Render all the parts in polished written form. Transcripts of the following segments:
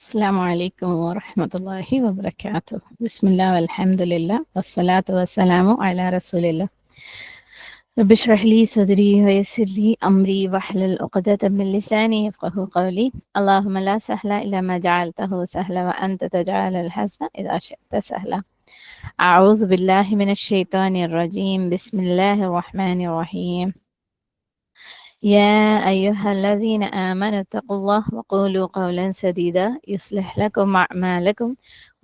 السلام عليكم ورحمة الله وبركاته. بسم الله والحمد لله والصلاة والسلام على رسول الله. رب اشرح لي صدري ويسر لي أمري واحلل عقدة من لساني يفقه قولي. اللهم لا سهل إلا ما جعلته سهلا وأنت تجعل الحزن إذا شئت سهلا. أعوذ بالله من الشيطان الرجيم. بسم الله الرحمن الرحيم. يا أيها الذين آمنوا اتقوا الله وقولوا قولا سديدا يصلح لكم أعمالكم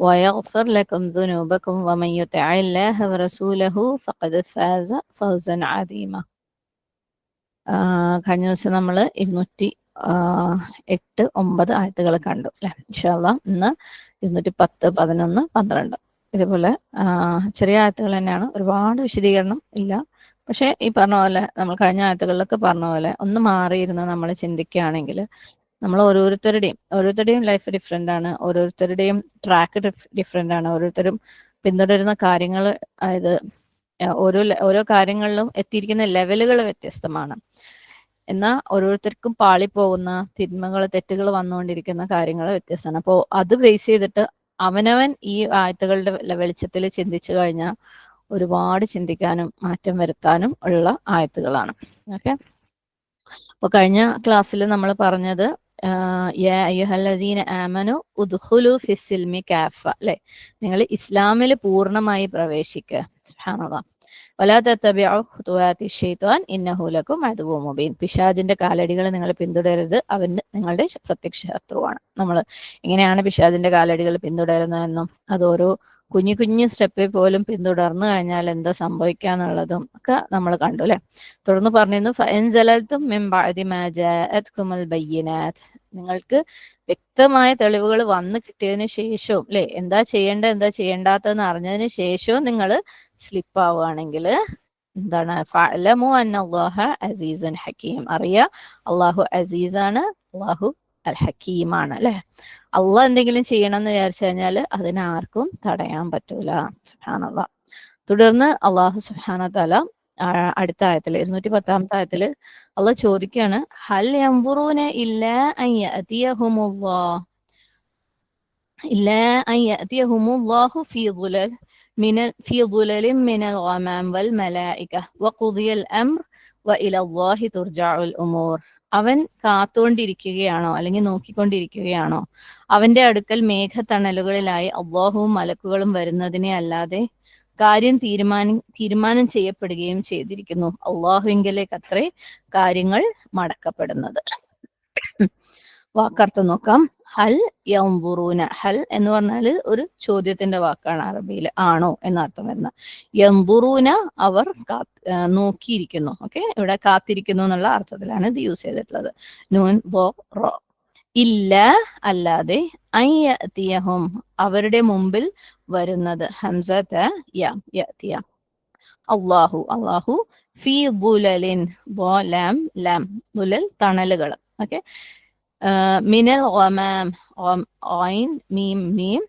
ويغفر لكم ذنوبكم ومن يطع الله ورسوله فقد فاز فوزا عظيما. കഴിഞ്ഞ ദിവസം നമ്മൾ 208-9 ആയത്തുകൾ കണ്ടു അല്ലെ. ഇൻഷാ അല്ലാഹ് ഇന്ന് 210, 11, 12 ഇതുപോലെ ചെറിയ ആയത്തുകൾ തന്നെയാണ്, ഒരുപാട് വിശദീകരണം ഇല്ല. പക്ഷെ ഈ പറഞ്ഞ പോലെ നമ്മൾ കഴിഞ്ഞ ആയത്തുകളിലൊക്കെ പറഞ്ഞ പോലെ ഒന്ന് മാറിയിരുന്ന് നമ്മൾ ചിന്തിക്കുകയാണെങ്കിൽ നമ്മൾ ഓരോരുത്തരുടെയും ലൈഫ് ഡിഫറെൻ്റ് ആണ്, ഓരോരുത്തരുടെയും ട്രാക്ക് ഡിഫറെൻ്റ് ആണ്, ഓരോരുത്തരും പിന്തുടരുന്ന കാര്യങ്ങൾ, അതായത് ഓരോ കാര്യങ്ങളിലും എത്തിയിരിക്കുന്ന ലെവലുകൾ വ്യത്യസ്തമാണ്. എന്നാൽ ഓരോരുത്തർക്കും പാളിപ്പോകുന്ന തെറ്റുകൾ വന്നുകൊണ്ടിരിക്കുന്ന കാര്യങ്ങൾ വ്യത്യസ്തമാണ്. അപ്പോൾ അത് ബേസ് ചെയ്തിട്ട് അവനവൻ ഈ ആയത്തുകളുടെ വെളിച്ചത്തിൽ ചിന്തിച്ചു കഴിഞ്ഞാൽ ഒരുപാട് ചിന്തിക്കാനും മാറ്റം വരുത്താനും ഉള്ള ആയത്തുകളാണ്. ഓക്കെ, അപ്പോൾ കഴിഞ്ഞ ക്ലാസ്സിൽ നമ്മൾ പറഞ്ഞത് യാ അയ്യുഹല്ലദീന ആമനു ഉദ്ഖുലു ഫിസ്സിൽമി കാഫ, അല്ലെ, നിങ്ങൾ ഇസ്ലാമിൽ പൂർണ്ണമായി പ്രവേശിക്കുക. സുബ്ഹാനല്ലാഹ്. വലാ തത്തബിഉ ഖുതുവാതി ശൈത്വാൻ ഇന്നഹു ലക്കും അദുവ്വുൻ മുബീൻ. പിശാചിന്റെ കാലടികൾ നിങ്ങൾ പിന്തുടരരുത്, അവൻ നിങ്ങളുടെ പ്രത്യക്ഷ ശത്രുവാണ്. നമ്മൾ എങ്ങനെയാണ് പിശാചിന്റെ കാലടികൾ പിന്തുടരുന്നതെന്നും അത് ഓരോ കുഞ്ഞു സ്റ്റെപ്പിൽ പോലും പിന്തുടർന്നു കഴിഞ്ഞാൽ എന്താ സംഭവിക്കാന്നുള്ളതും ഒക്കെ നമ്മൾ കണ്ടു അല്ലെ. തുടർന്ന് പറഞ്ഞിരുന്നു നിങ്ങൾക്ക് വ്യക്തമായ തെളിവുകൾ വന്നു കിട്ടിയതിന് ശേഷവും അല്ലെ, എന്താ ചെയ്യേണ്ടാത്തതെന്ന് അറിഞ്ഞതിന് ശേഷവും നിങ്ങൾ സ്ലിപ്പ് ആവുകയാണെങ്കിൽ എന്താണ്, ഫഅലമു അന്നല്ലാഹ അസീസുൻ ഹക്കീം, അറിയാ അള്ളാഹു അസീസാണ്, അള്ളാഹു അൽ ഹക്കീമാണ് അല്ലെ. അള്ളാഹ് എന്തെങ്കിലും ചെയ്യണം എന്ന് വിചാരിച്ചു കഴിഞ്ഞാൽ അതിനാർക്കും തടയാൻ പറ്റൂല. സുബ്ഹാനല്ലാഹ്. തുടർന്ന് അള്ളാഹു സുബ്ഹാനഹു തആല അടുത്ത ആയത്തില് 210-ാമത്തെ ആയത്തില് അള്ളാഹ് ചോദിക്കുകയാണ്, ഹൽ യൻദുറൂന ഇല്ലാ അൻ യഅതിയഹുമുല്ലാഹു ഫീ ദുലലിൻ മിനൽ ഗമാം വൽ മലായിക വഖുദിയൽ അംർ വഇലല്ലാഹി തുർജഉൽ ഉമൂർ. അവൻ കാത്തുകൊണ്ടിരിക്കുകയാണോ അല്ലെങ്കിൽ നോക്കിക്കൊണ്ടിരിക്കുകയാണോ അവന്റെ അടുക്കൽ മേഘത്തണലുകളിലായി അല്ലാഹുവും മലക്കുകളും വരുന്നതിനെ അല്ലാതെ കാര്യം തീരുമാനം ചെയ്യപ്പെടുകയും ചെയ്തിരിക്കുന്നു. അള്ളാഹുവിങ്കലേക്ക് അത്രേ കാര്യങ്ങൾ മടക്കപ്പെടുന്നത്. വാക്കർത്ഥം നോക്കാം. ഹൽ യൻദുറൂന, ഹൽ എന്ന് പറഞ്ഞാൽ ഒരു ചോദ്യത്തിന്റെ വാക്കാണ്, അറബിയിൽ ആണോ എന്നർത്ഥം വരുന്ന. യൻദുറൂന അവർ നോക്കിയിരിക്കുന്നു. ഓക്കെ, ഇവിടെ കാത്തിരിക്കുന്നു എന്നുള്ള അർത്ഥത്തിലാണ് ഇത് യൂസ് ചെയ്തിട്ടുള്ളത്. നൂൻ ബോ റോ. ഇല്ല അല്ലാതെ, അയ്യതിയഹും അവരുടെ മുമ്പിൽ വരുന്നത്, ഹംസത യഅതിയ, അല്ലാഹു ഫീ ദുലലിൻ, ലാം ലാം, ദുലൽ തണലുകൾ. ഓക്കെ, മിനൽ ഗമാം, ഐൻ മീം മീം,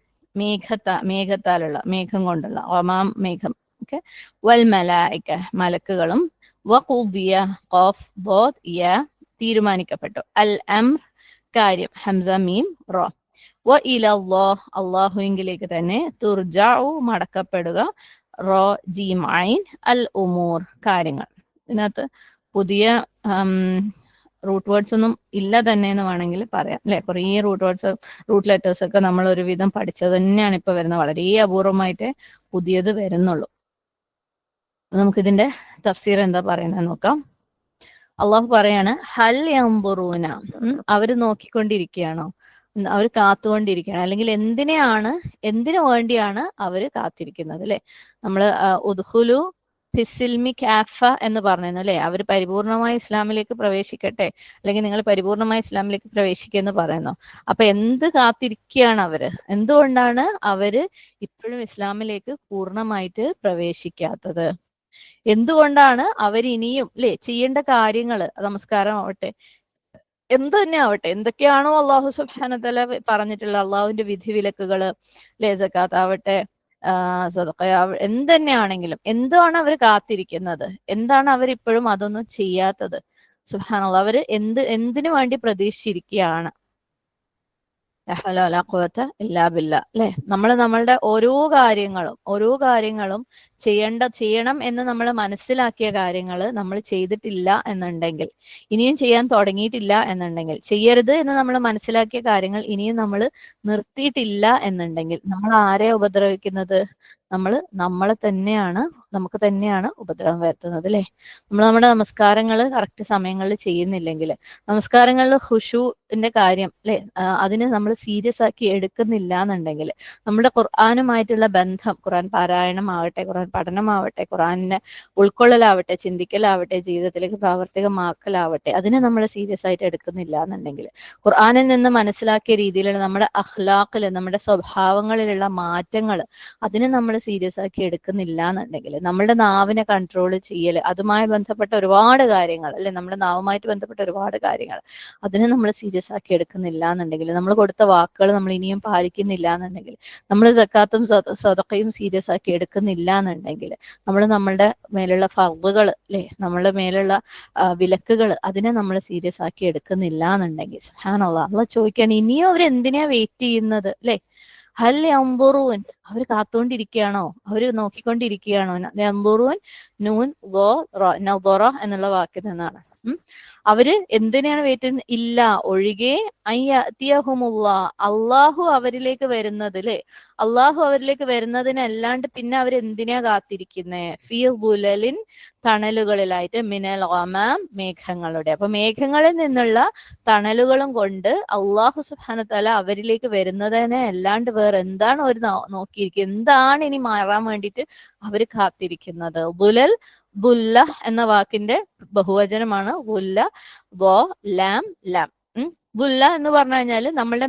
മേഘത്താലുള്ള, മേഘം കൊണ്ടുള്ള, ഗമാം മേഘം. ഓക്കെ, വൽ മലായിക മലക്കുകളും, വഖുദിയ ഖാഫ് ദാദ് യ തീരുമാനിക്കപ്പെട്ടു, അൽ അംർ കാര്യം, ഹംസ മീം റോ, വ ഇലല്ലാഹ് അല്ലാഹുവിലേക്ക് തന്നെ, തുർജഉ മടക്കപ്പെടുക, റോ ജീം ഐൻ, അൽ ഉമൂർ കാര്യങ്ങൾ. ഇതിനകത്ത് പുതിയ റൂട്ട് വേർഡ്സ് ഒന്നും ഇല്ല തന്നെ എന്ന് വേണമെങ്കിൽ പറയാം അല്ലെ. കുറേ റൂട്ട് ലെറ്റേഴ്സ് ഒക്കെ നമ്മൾ ഒരുവിധം പഠിച്ചത് തന്നെയാണ് ഇപ്പൊ വരുന്നത്, വളരെ അപൂർവമായിട്ടേ പുതിയത് വരുന്നുള്ളൂ. നമുക്കിതിന്റെ തഫ്സീർ എന്താ പറയുന്നത് നോക്കാം. അള്ളാഹു പറയാണ്, ഹൽ യൻദുറൂന, അവര് നോക്കിക്കൊണ്ടിരിക്കുകയാണോ, അവർ കാത്തുകൊണ്ടിരിക്കുകയാണ്, അല്ലെങ്കിൽ എന്തിനു വേണ്ടിയാണ് അവര് കാത്തിരിക്കുന്നത് അല്ലെ. നമ്മള് ഉദ്ഖുലു ഫിസ്സിൽമി കാഫ എന്ന് പറഞ്ഞിരുന്നു അല്ലെ. അവർ പരിപൂർണമായി ഇസ്ലാമിലേക്ക് പ്രവേശിക്കട്ടെ, അല്ലെങ്കിൽ നിങ്ങൾ പരിപൂർണമായി ഇസ്ലാമിലേക്ക് പ്രവേശിക്കുക എന്ന് പറയുന്നു. അപ്പൊ എന്ത് കാത്തിരിക്കുകയാണ് അവര്, എന്തുകൊണ്ടാണ് അവര് ഇപ്പോഴും ഇസ്ലാമിലേക്ക് പൂർണ്ണമായിട്ട് പ്രവേശിക്കാത്തത്, എന്തുകൊണ്ടാണ് അവരിനിയും അല്ലെ ചെയ്യേണ്ട കാര്യങ്ങള്, നമസ്കാരം ആവട്ടെ, എന്ത് തന്നെ ആവട്ടെ, എന്തൊക്കെയാണോ അള്ളാഹു സുബ്ഹാനഹു തആല പറഞ്ഞിട്ടുള്ള അള്ളാഹുവിന്റെ വിധിവിലക്കുകള്, ലേ സക്കാത്ത് ആവട്ടെ, സദഖ എന്ത് തന്നെയാണെങ്കിലും, എന്താണ് അവർ കാത്തിരിക്കുന്നത്, എന്താണ് അവരിപ്പോഴും അതൊന്നും ചെയ്യാത്തത്. സുബ്ഹാനല്ലാഹ്, അവര് എന്തിനു വേണ്ടി പ്രതീക്ഷിച്ചിരിക്കുകയാണ്. ഇല്ലാ ബില്ലാ അല്ലെ. നമ്മൾ നമ്മളുടെ ഓരോ കാര്യങ്ങളും ചെയ്യണം എന്ന് നമ്മൾ മനസ്സിലാക്കിയ കാര്യങ്ങൾ നമ്മൾ ചെയ്തിട്ടില്ല എന്നുണ്ടെങ്കിൽ, ഇനിയും ചെയ്യാൻ തുടങ്ങിയിട്ടില്ല എന്നുണ്ടെങ്കിൽ, ചെയ്യരുത് എന്ന് നമ്മൾ മനസ്സിലാക്കിയ കാര്യങ്ങൾ ഇനിയും നമ്മൾ നിർത്തിയിട്ടില്ല എന്നുണ്ടെങ്കിൽ, നമ്മൾ ആരെ ഉപദ്രവിക്കുന്നത്? നമുക്ക് തന്നെയാണ് ഉപദ്രവം വരുത്തുന്നത് അല്ലെ. നമ്മൾ നമ്മുടെ നമസ്കാരങ്ങൾ കറക്റ്റ് സമയങ്ങളിൽ ചെയ്യുന്നില്ലെങ്കിൽ, നമസ്കാരങ്ങളിൽ ഖുശൂഇന്റെ കാര്യം അല്ലെ, അതിന് നമ്മൾ സീരിയസ് ആക്കി എടുക്കുന്നില്ല എന്നുണ്ടെങ്കിൽ, നമ്മുടെ ഖുർആനുമായിട്ടുള്ള ബന്ധം, ഖുർആൻ പാരായണമാവട്ടെ, ഖുർആൻ പഠനമാവട്ടെ, ഖുർആനിനെ ഉൾക്കൊള്ളലാവട്ടെ, ചിന്തിക്കലാവട്ടെ, ജീവിതത്തിലേക്ക് പ്രാവർത്തികമാക്കലാവട്ടെ, അതിനെ നമ്മൾ സീരിയസ് ആയിട്ട് എടുക്കുന്നില്ല എന്നുണ്ടെങ്കിൽ, ഖുർആനിൽ നിന്ന് മനസ്സിലാക്കിയ രീതിയിലുള്ള നമ്മുടെ അഖ്ലാഖിൽ, നമ്മുടെ സ്വഭാവങ്ങളിലുള്ള മാറ്റങ്ങൾ, അതിനെ നമ്മൾ സീരിയസ് ആക്കി എടുക്കുന്നില്ല എന്നുണ്ടെങ്കിൽ, നമ്മുടെ നാവിനെ കൺട്രോൾ ചെയ്യൽ, അതുമായി ബന്ധപ്പെട്ട ഒരുപാട് കാര്യങ്ങൾ അല്ലെ, നമ്മുടെ നാവുമായിട്ട് ബന്ധപ്പെട്ട ഒരുപാട് കാര്യങ്ങൾ, അതിനെ നമ്മൾ സീരിയസ് ആക്കി എടുക്കുന്നില്ല എന്നുണ്ടെങ്കിൽ, നമ്മൾ കൊടുത്ത വാക്കുകൾ നമ്മൾ ഇനിയും പാലിക്കുന്നില്ല എന്നുണ്ടെങ്കിൽ, നമ്മൾ സക്കാത്തും സദഖയും സീരിയസ് ആക്കി എടുക്കുന്നില്ല എന്നുണ്ടെങ്കിൽ, നമ്മൾ നമ്മളുടെ മേലുള്ള ഫർദുകൾ അല്ലെ, നമ്മളുടെ മേലുള്ള വിലക്കുകൾ, അതിനെ നമ്മൾ സീരിയസ് ആക്കി എടുക്കുന്നില്ല എന്നുണ്ടെങ്കിൽ, സുബ്ഹാനല്ലാഹ്, അള്ളാഹ് ചോദിക്കുകയാണ്, ഇനിയും അവർ എന്തിനാ വെയിറ്റ് ചെയ്യുന്നത് അല്ലെ? ഹൽ യൻദുറൂൻ, അവർ കാത്തുകൊണ്ടിരിക്കുകയാണോ, അവർ നോക്കിക്കൊണ്ടിരിക്കുകയാണോ? യൻദുറൂൻ നൂൻ നദറ എന്നുള്ള വാക്കിൽ നിന്നാണ്. അവര് എന്തിനാണ് വെയിറ്റ് ചെയ്യുന്നത്? ഇല്ല, ഒഴികെ അള്ളാഹു അവരിലേക്ക് വരുന്നത് അല്ലെ, അള്ളാഹു അവരിലേക്ക് വരുന്നതിനല്ലാണ്ട് പിന്നെ അവർ എന്തിനാ കാത്തിരിക്കുന്നേ? ഫീ ദുലലിൻ, തണലുകളിലായിട്ട്, മിനൽ ഗമാം, മേഘങ്ങളുടെ. അപ്പൊ മേഘങ്ങളിൽ നിന്നുള്ള തണലുകളും കൊണ്ട് അള്ളാഹു സുബ്ഹാനഹു തആല അവരിലേക്ക് വരുന്നതിനെ അല്ലാണ്ട് വേറെ എന്താണ് അവർ നോക്കിയിരിക്കുന്നത്? എന്താണ് ഇനി മാറാൻ വേണ്ടിയിട്ട് അവര് കാത്തിരിക്കുന്നത്? ദുലൽ, ദുല്ല എന്ന വാക്കിന്റെ ബഹുവചനമാണ് ദുല്ല, ദോ ലാം ലാം. ദുല്ല എന്ന് പറഞ്ഞു കഴിഞ്ഞാൽ നമ്മളുടെ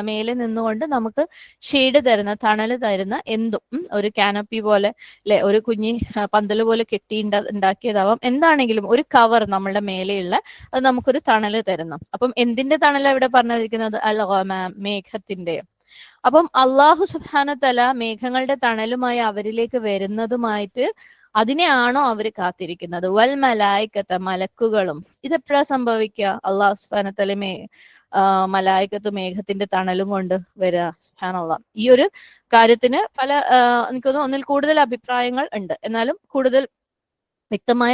മേലെ നിന്നുകൊണ്ട് നമുക്ക് ഷെയ്ഡ് തരുന്ന, തണല് തരുന്ന എന്തും, ഒരു കാനപ്പി പോലെ അല്ലെ, ഒരു കുഞ്ഞി പന്തല് പോലെ കെട്ടി ഉണ്ടാക്കിയതാവാം, എന്താണെങ്കിലും ഒരു കവർ നമ്മളുടെ മേലെയുള്ള, അത് നമുക്കൊരു തണല് തരുന്നു. അപ്പം എന്തിന്റെ തണല ഇവിടെ പറഞ്ഞിരിക്കുന്നത്? അൽ ഗമാം, മേഘത്തിന്റെ. അപ്പം അള്ളാഹു സുബ്ഹാനഹു തആല മേഘങ്ങളുടെ തണലുമായി അവരിലേക്ക് വരുന്നതുമായിട്ട് അതിനെയാണോ അവർ കാത്തിരിക്കുന്നത്? വൽ മലായിക്കത്ത, മലക്കുകളും. ഇതെപ്പോഴാ സംഭവിക്കുക? അള്ളാഹു സുബ്ഹാനഹു തആല മലായിക്കത്ത് മേഘത്തിന്റെ തണലും കൊണ്ട് വരിക. സുബ്ഹാനല്ലാഹ്. ഈ ഒരു കാര്യത്തിന് എനിക്ക് തോന്നുന്നു ഒന്നിൽ കൂടുതൽ അഭിപ്രായങ്ങൾ ഉണ്ട്. എന്നാലും കൂടുതൽ വ്യക്തമായ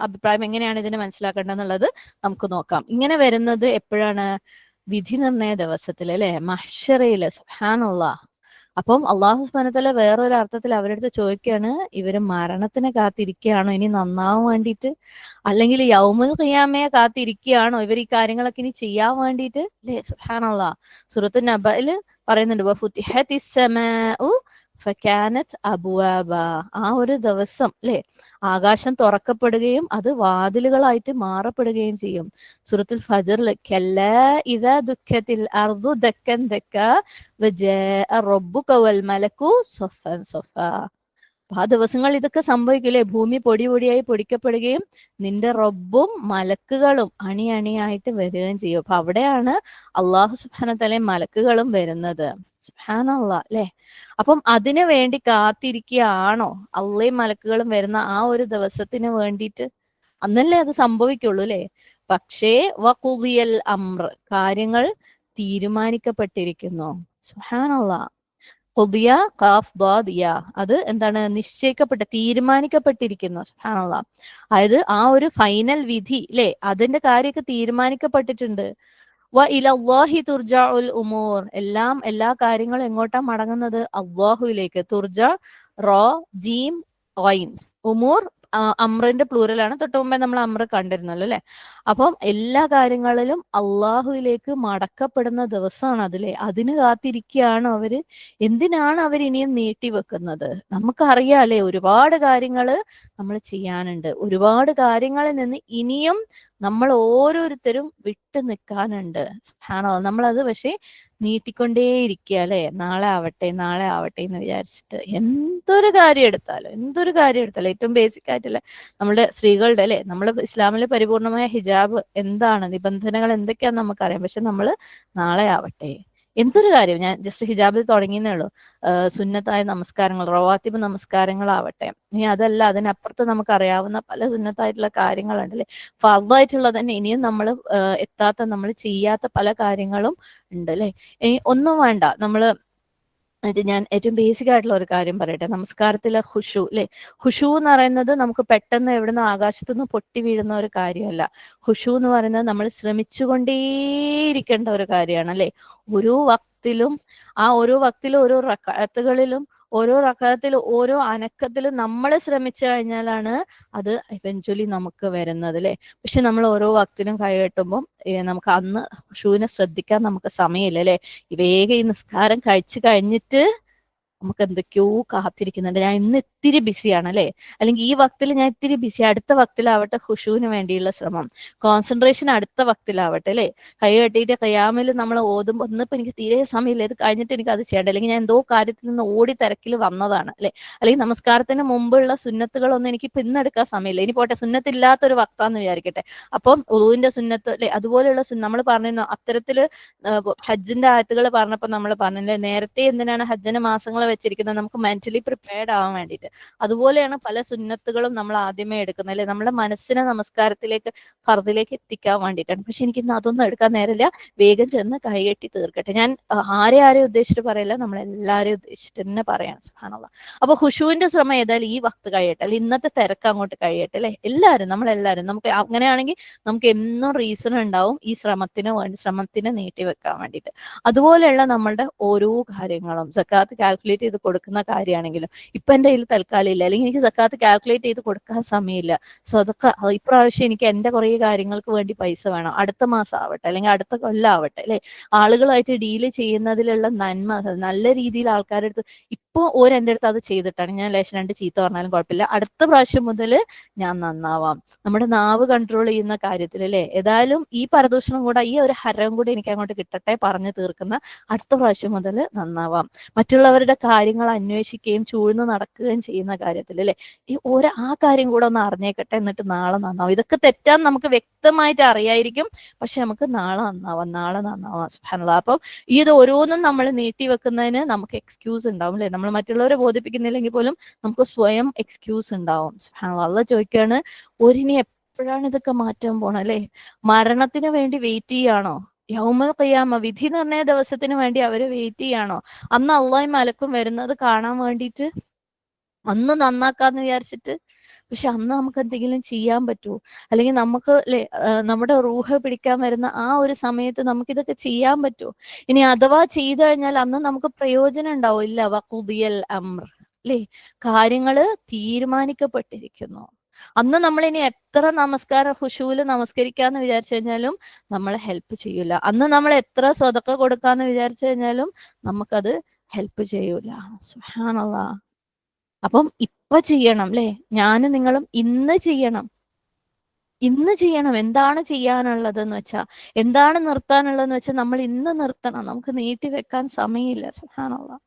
അഭിപ്രായം എങ്ങനെയാണ് ഇതിനെ മനസ്സിലാക്കേണ്ടതെന്നുള്ളത് നമുക്ക് നോക്കാം. ഇങ്ങനെ വരുന്നത് എപ്പോഴാണ്? വിധി നിർണയ ദിവസത്തിൽ അല്ലെ, മഹ്ശറയില്. സുബ്ഹാനല്ലാഹ്. അപ്പം അള്ളാഹു സുബ്ഹാനഹു തആല വേറൊരു അർത്ഥത്തിൽ അവരുടെ അടുത്ത് ചോദിക്കുകയാണ്, ഇവര് മരണത്തിനെ കാത്തിരിക്കുകയാണോ ഇനി നന്നാവാൻ വേണ്ടിയിട്ട്? അല്ലെങ്കിൽ യൗമുൽ ഖിയാമയെ കാത്തിരിക്കുകയാണോ ഇവർ ഈ കാര്യങ്ങളൊക്കെ ഇനി ചെയ്യാൻ വേണ്ടിയിട്ട് അല്ലേ? സുബ്ഹാനല്ലാഹ്. സൂറത്തുൻ നബഅയിൽ പറയുന്നുണ്ട്, വഫുതിഹത്തിസ് സമാഉ ഫകാനത് അബ്വാബ. ആ ഒരു ദിവസം അല്ലെ, ആകാശം തുറക്കപ്പെടുകയും അത് വാതിലുകളായിട്ട് മാറപ്പെടുകയും ചെയ്യും. സൂറത്തുൽ ഫജ്റിൽ കല്ലാ ഇദാ ദുക്കത്തിൽ അർദു ദക്കൻ ദക്ക വജാഅ റബ്ബുക വൽ മലക്കു സഫൻ സഫാ. ആ ദിവസങ്ങൾ ഇതൊക്കെ സംഭവിക്കില്ലേ? ഭൂമി പൊടി പൊടിയായി പൊടിക്കപ്പെടുകയും നിന്റെ റബ്ബും മലക്കുകളും അണി അണിയായിട്ട് വരികയും ചെയ്യും. അപ്പൊ അവിടെയാണ് അള്ളാഹു സുബ്ഹാനഹു തആല മലക്കുകളും വരുന്നത്. സുബ്ഹാനല്ലാഹ് അല്ലെ. അപ്പം അതിനു വേണ്ടി കാത്തിരിക്കുകയാണോ അള്ളയും മലക്കുകളും വരുന്ന ആ ഒരു ദിവസത്തിന് വേണ്ടിയിട്ട്? അന്നല്ലേ അത് സംഭവിക്കുള്ളൂ അല്ലെ. പക്ഷേ വഖുദിയൽ അംർ, കാര്യങ്ങൾ തീരുമാനിക്കപ്പെട്ടിരിക്കുന്നു. സുബ്ഹാനല്ലാഹ്. ഖുദിയ ഖാഫ് ദാദ് യാ, അത് എന്താണ്? തീരുമാനിക്കപ്പെട്ടിരിക്കുന്നു. സുബ്ഹാനല്ലാഹ്. അതായത് ആ ഒരു ഫൈനൽ വിധി അല്ലെ, അതിന്റെ കാര്യമൊക്കെ തീരുമാനിക്കപ്പെട്ടിട്ടുണ്ട്. വ ഇലല്ലാഹി തുർജഉൽ ഉമൂർ, എല്ലാ കാര്യങ്ങളും എങ്ങോട്ടാ മടങ്ങുന്നത്? അല്ലാഹുവിലേക്ക്. തുർജ റോ ജീം ഐൻ, ഉമൂർ അമ്രിന്റെ പ്ലൂറലാണ്. തൊട്ട് മുമ്പേ നമ്മൾ അമ്ര കണ്ടിരുന്നല്ലോ അല്ലെ. അപ്പം എല്ലാ കാര്യങ്ങളിലും അള്ളാഹുവിലേക്ക് മടക്കപ്പെടുന്ന ദിവസമാണ് അതിലെ. അതിന് കാത്തിരിക്കുകയാണ് അവര്. എന്തിനാണ് അവർ ഇനിയും നീട്ടിവെക്കുന്നത്? നമുക്കറിയാം അല്ലെ, ഒരുപാട് കാര്യങ്ങള് നമ്മൾ ചെയ്യാനുണ്ട്. ഒരുപാട് കാര്യങ്ങളിൽ നിന്ന് ഇനിയും നമ്മൾ ഓരോരുത്തരും വിട്ടു നിൽക്കാനുണ്ട്. സുബ്ഹാനല്ലാഹ്. നമ്മളത് പക്ഷെ നീട്ടിക്കൊണ്ടേയിരിക്കുക അല്ലെ, നാളെ ആവട്ടെ എന്ന് വിചാരിച്ചിട്ട്. എന്തൊരു കാര്യം എടുത്താലും ഏറ്റവും ബേസിക് ആയിട്ടുള്ള നമ്മുടെ സ്ത്രീകളുടെ അല്ലെ, നമ്മുടെ ഇസ്ലാമിലെ പരിപൂർണമായ ഹിജാബ് എന്താണ്, നിബന്ധനകൾ എന്തൊക്കെയാന്ന് നമുക്കറിയാം. പക്ഷെ നമ്മൾ നാളെ ആവട്ടെ, എന്തൊരു കാര്യം, ഞാൻ ജസ്റ്റ് ഹിജാബിൽ തുടങ്ങിയെന്നേ ഉള്ളൂ. സുന്നത്തായ നമസ്കാരങ്ങൾ, റവാത്തിബ് നമസ്കാരങ്ങളാവട്ടെ, ഇനി അതല്ല അതിനപ്പുറത്ത് നമുക്ക് അറിയാവുന്ന പല സുന്നത്തായിട്ടുള്ള കാര്യങ്ങളുണ്ടല്ലേ, ഫർദായിട്ടുള്ളത് തന്നെ ഇനിയും നമ്മൾ എത്താത്ത, നമ്മൾ ചെയ്യാത്ത പല കാര്യങ്ങളും ഉണ്ട് അല്ലെ. ഒന്നും വേണ്ട, നമ്മൾ ഞാൻ ഏറ്റവും ബേസിക് ആയിട്ടുള്ള ഒരു കാര്യം പറയട്ടെ. നമസ്കാരത്തിലെ ഖുശു അല്ലെ, ഖുശു എന്ന് പറയുന്നത് നമുക്ക് പെട്ടെന്ന് എവിടുന്ന് ആകാശത്തുനിന്ന് പൊട്ടി വീഴുന്ന ഒരു കാര്യമല്ല. ഖുശു എന്ന് പറയുന്നത് നമ്മൾ ശ്രമിച്ചുകൊണ്ടേയിരിക്കേണ്ട ഒരു കാര്യമാണ് അല്ലെ. ഓരോ വക്തിലും ഓരോ വക്തിലും ഓരോ റക്അത്തുകളിലും ഓരോ റക്അത്തിലും ഓരോ അനക്കത്തിലും നമ്മൾ ശ്രമിച്ചു കഴിഞ്ഞാലാണ് അത് ഇവഞ്ച്വലി നമുക്ക് വരുന്നത് അല്ലെ. പക്ഷെ നമ്മൾ ഓരോ വക്തിലും കൈകെട്ടുമ്പോൾ നമുക്ക് അന്ന് ഖുശൂനെ ശ്രദ്ധിക്കാൻ നമുക്ക് സമയമില്ല അല്ലെ. വേഗം ഈ നിസ്കാരം കഴിച്ചു കഴിഞ്ഞിട്ട് നമുക്ക് എന്തൊക്കെയോ കാത്തിരിക്കുന്നുണ്ട്. ഞാൻ ഇന്ന് ഇത്തിരി ബിസിയാണ് അല്ലെ, അല്ലെങ്കിൽ ഈ വക്തിൽ ഞാൻ ഇത്തിരി ബിസി, അടുത്ത വക്തിലാവട്ടെ ഖുശൂവിന് വേണ്ടിയുള്ള ശ്രമം, കോൺസെൻട്രേഷൻ അടുത്ത വക്തിലാവട്ടെ അല്ലെ. കൈ കെട്ടിയിട്ട് ഖിയാമിൽ നമ്മൾ ഓതുമ്പോൾ ഇന്നിപ്പോ എനിക്ക് തീരെ സമയമില്ല, ഇത് കഴിഞ്ഞിട്ട് എനിക്ക് അത് ചെയ്യണ്ട, അല്ലെങ്കിൽ ഞാൻ എന്തോ കാര്യത്തിൽ നിന്ന് ഓടി തിരക്കിൽ വന്നതാണ് അല്ലെ, അല്ലെങ്കിൽ നമസ്കാരത്തിന് മുമ്പുള്ള സുന്നത്തുകളൊന്നും എനിക്ക് ഇപ്പൊ ഇന്നെടുക്കാൻ സമയമില്ല. ഇനി പോട്ടെ, സുന്നത്തില്ലാത്തൊരു വക്താന്ന് വിചാരിക്കട്ടെ, അപ്പം ഉളുവിന്റെ സുന്നത്ത് അല്ലെ, അതുപോലെയുള്ള നമ്മൾ പറഞ്ഞിരുന്നു അത്തരത്തില് ഹജ്ജിന്റെ ആയത്തുകൾ പറഞ്ഞപ്പോൾ നമ്മൾ പറഞ്ഞില്ലേ, നേരത്തെ എന്തിനാണ് ഹജ്ജിന് മാസങ്ങൾ വെച്ചിരിക്കുന്നത്, നമുക്ക് മെന്റലി പ്രിപ്പയർഡ് ആവാൻ വേണ്ടിയിട്ട്. അതുപോലെയാണ് പല സുന്നത്തുകളും നമ്മൾ ആദ്യമേ എടുക്കുന്നത് അല്ലെ, നമ്മുടെ മനസ്സിനെ നമസ്കാരത്തിലേക്ക്, ഫർദിലേക്ക് എത്തിക്കാൻ വേണ്ടിയിട്ടാണ്. പക്ഷെ എനിക്ക് ഇന്ന് അതൊന്നും എടുക്കാൻ നേരമില്ല, വേഗം ചെന്ന് കൈകെട്ടി തീർക്കട്ടെ. ഞാൻ ആരെയും ഉദ്ദേശിച്ചിട്ട് പറയില്ല, നമ്മളെല്ലാരെയും ഉദ്ദേശിച്ചിട്ട് തന്നെ പറയാണ്. സുബ്ഹാനല്ലാഹ്. അപ്പൊ ഖുശൂവിന്റെ ശ്രമം ഏതായാലും ഈ വക്ത് കഴിയട്ടെ, അല്ലെ ഇന്നത്തെ തിരക്ക് അങ്ങോട്ട് കഴിയട്ടെ അല്ലെ. എല്ലാവരും, നമ്മളെല്ലാവരും, നമുക്ക് അങ്ങനെയാണെങ്കിൽ നമുക്ക് എന്നും റീസൺ ഉണ്ടാവും ഈ ശ്രമത്തിന് നീട്ടി വെക്കാൻ വേണ്ടിയിട്ട്. അതുപോലെയുള്ള നമ്മളുടെ ഓരോ കാര്യങ്ങളും, സക്കാത്ത് കാൽക്കുലേറ്റ് ചെയ്ത് കൊടുക്കുന്ന കാര്യമാണെങ്കിലും, ഇപ്പൊ എന്റെ കയ്യിൽ തൽക്കാലം ഇല്ല, അല്ലെങ്കിൽ എനിക്ക് സക്കാത്ത് കാൽക്കുലേറ്റ് ചെയ്ത് കൊടുക്കാൻ സമയമില്ല, സ്വതക്ക ഇപ്രാവശ്യം എനിക്ക് എന്റെ കുറെ കാര്യങ്ങൾക്ക് വേണ്ടി പൈസ വേണം, അടുത്ത മാസം ആവട്ടെ അല്ലെങ്കിൽ അടുത്ത കൊല്ലം ആവട്ടെ അല്ലെ, ആളുകളായിട്ട് ഡീല് ചെയ്യുന്നതിലുള്ള നന്മ, നല്ല രീതിയിൽ ആൾക്കാരുടെ അടുത്ത് ഇപ്പൊ എൻ്റെ അടുത്ത് അത് ചെയ്തിട്ടാണ് ഞാൻ ലേശം രണ്ട് ചീത്ത പറഞ്ഞാലും കുഴപ്പമില്ല, അടുത്ത പ്രാവശ്യം മുതൽ ഞാൻ നന്നാവാം. നമ്മുടെ നാവ് കൺട്രോൾ ചെയ്യുന്ന കാര്യത്തിൽ അല്ലെ, ഏതായാലും ഈ പരദൂഷണം കൂടെ, ഈ ഒരു ഹരം കൂടി എനിക്ക് അങ്ങോട്ട് കിട്ടട്ടെ പറഞ്ഞു തീർക്കുന്ന, അടുത്ത പ്രാവശ്യം മുതൽ നന്നാവാം. മറ്റുള്ളവരുടെ കാര്യങ്ങൾ അന്വേഷിക്കുകയും ചൂഴ്ന്നു നടക്കുകയും ചെയ്യുന്ന കാര്യത്തിൽ അല്ലെ, ഈ ആ കാര്യം കൂടെ ഒന്ന് അറിഞ്ഞേക്കട്ടെ, എന്നിട്ട് നാളെ നന്നാവും. ഇതൊക്കെ തെറ്റാന്ന് നമുക്ക് വ്യക്തമായിട്ട് അറിയായിരിക്കും, പക്ഷെ നമുക്ക് നാളെ നന്നാവാം. സുബ്ഹാനല്ലാഹ്. അപ്പം ഇത് ഓരോന്നും നമ്മൾ നീട്ടി വെക്കുന്നതിന് നമുക്ക് എക്സ്ക്യൂസ് ഉണ്ടാവും അല്ലെ, നമ്മൾ മറ്റുള്ളവരെ ബോധിപ്പിക്കുന്നില്ലെങ്കിൽ പോലും നമുക്ക് സ്വയം എക്സ്ക്യൂസ് ഉണ്ടാവും. സുബ്ഹാനല്ലാഹ്. അല്ലാഹ് ചോദിക്കാണ്, ഒരിനി എപ്പോഴാണ് ഇതൊക്കെ മാറ്റാൻ പോണേ അല്ലെ, മരണത്തിന് വേണ്ടി വെയിറ്റ് ചെയ്യാണോ, യൗമുൽ ഖിയാമ വിധി നിർണയ ദിവസത്തിന് വേണ്ടി അവര് വെയിറ്റ് ചെയ്യാണോ, അന്ന് അള്ളാഹും മലക്കും വരുന്നത് കാണാൻ വേണ്ടിയിട്ട്, അന്ന് നന്നാക്കാന്ന് വിചാരിച്ചിട്ട്. പക്ഷെ അന്ന് നമുക്ക് എന്തെങ്കിലും ചെയ്യാൻ പറ്റുമോ, അല്ലെങ്കിൽ നമുക്ക് അല്ലെ നമ്മുടെ റൂഹ് പിടിക്കാൻ വരുന്ന ആ ഒരു സമയത്ത് നമുക്ക് ഇതൊക്കെ ചെയ്യാൻ പറ്റുമോ? ഇനി അഥവാ ചെയ്തു കഴിഞ്ഞാൽ അന്ന് നമുക്ക് പ്രയോജനം ഉണ്ടാവും ഇല്ല. വഖുദിയൽ അംർ അല്ലെ, കാര്യങ്ങള് തീരുമാനിക്കപ്പെട്ടിരിക്കുന്നു. അന്ന് നമ്മൾ ഇനി എത്ര നമസ്കാരം ഖുശൂല് നമസ്കരിക്കാന്ന് വിചാരിച്ചു കഴിഞ്ഞാലും നമ്മളെ ഹെൽപ്പ് ചെയ്യൂല. അന്ന് നമ്മൾ എത്ര സ്വതക്ക കൊടുക്കാന്ന് വിചാരിച്ചു കഴിഞ്ഞാലും നമുക്കത് ഹെൽപ്പ് ചെയ്യൂല. സുബ്ഹാനല്ലാഹ്. അപ്പം ഇപ്പൊ ചെയ്യണം അല്ലെ, ഞാനും നിങ്ങളും ഇന്ന് ചെയ്യണം. എന്താണ് ചെയ്യാനുള്ളതെന്ന് വെച്ചാ, എന്താണ് നിർത്താനുള്ളതെന്ന് വെച്ചാൽ നമ്മൾ ഇന്ന് നിർത്തണം. നമുക്ക് നീട്ടി വെക്കാൻ സമയമില്ല. സുബ്ഹാനല്ലാഹ്.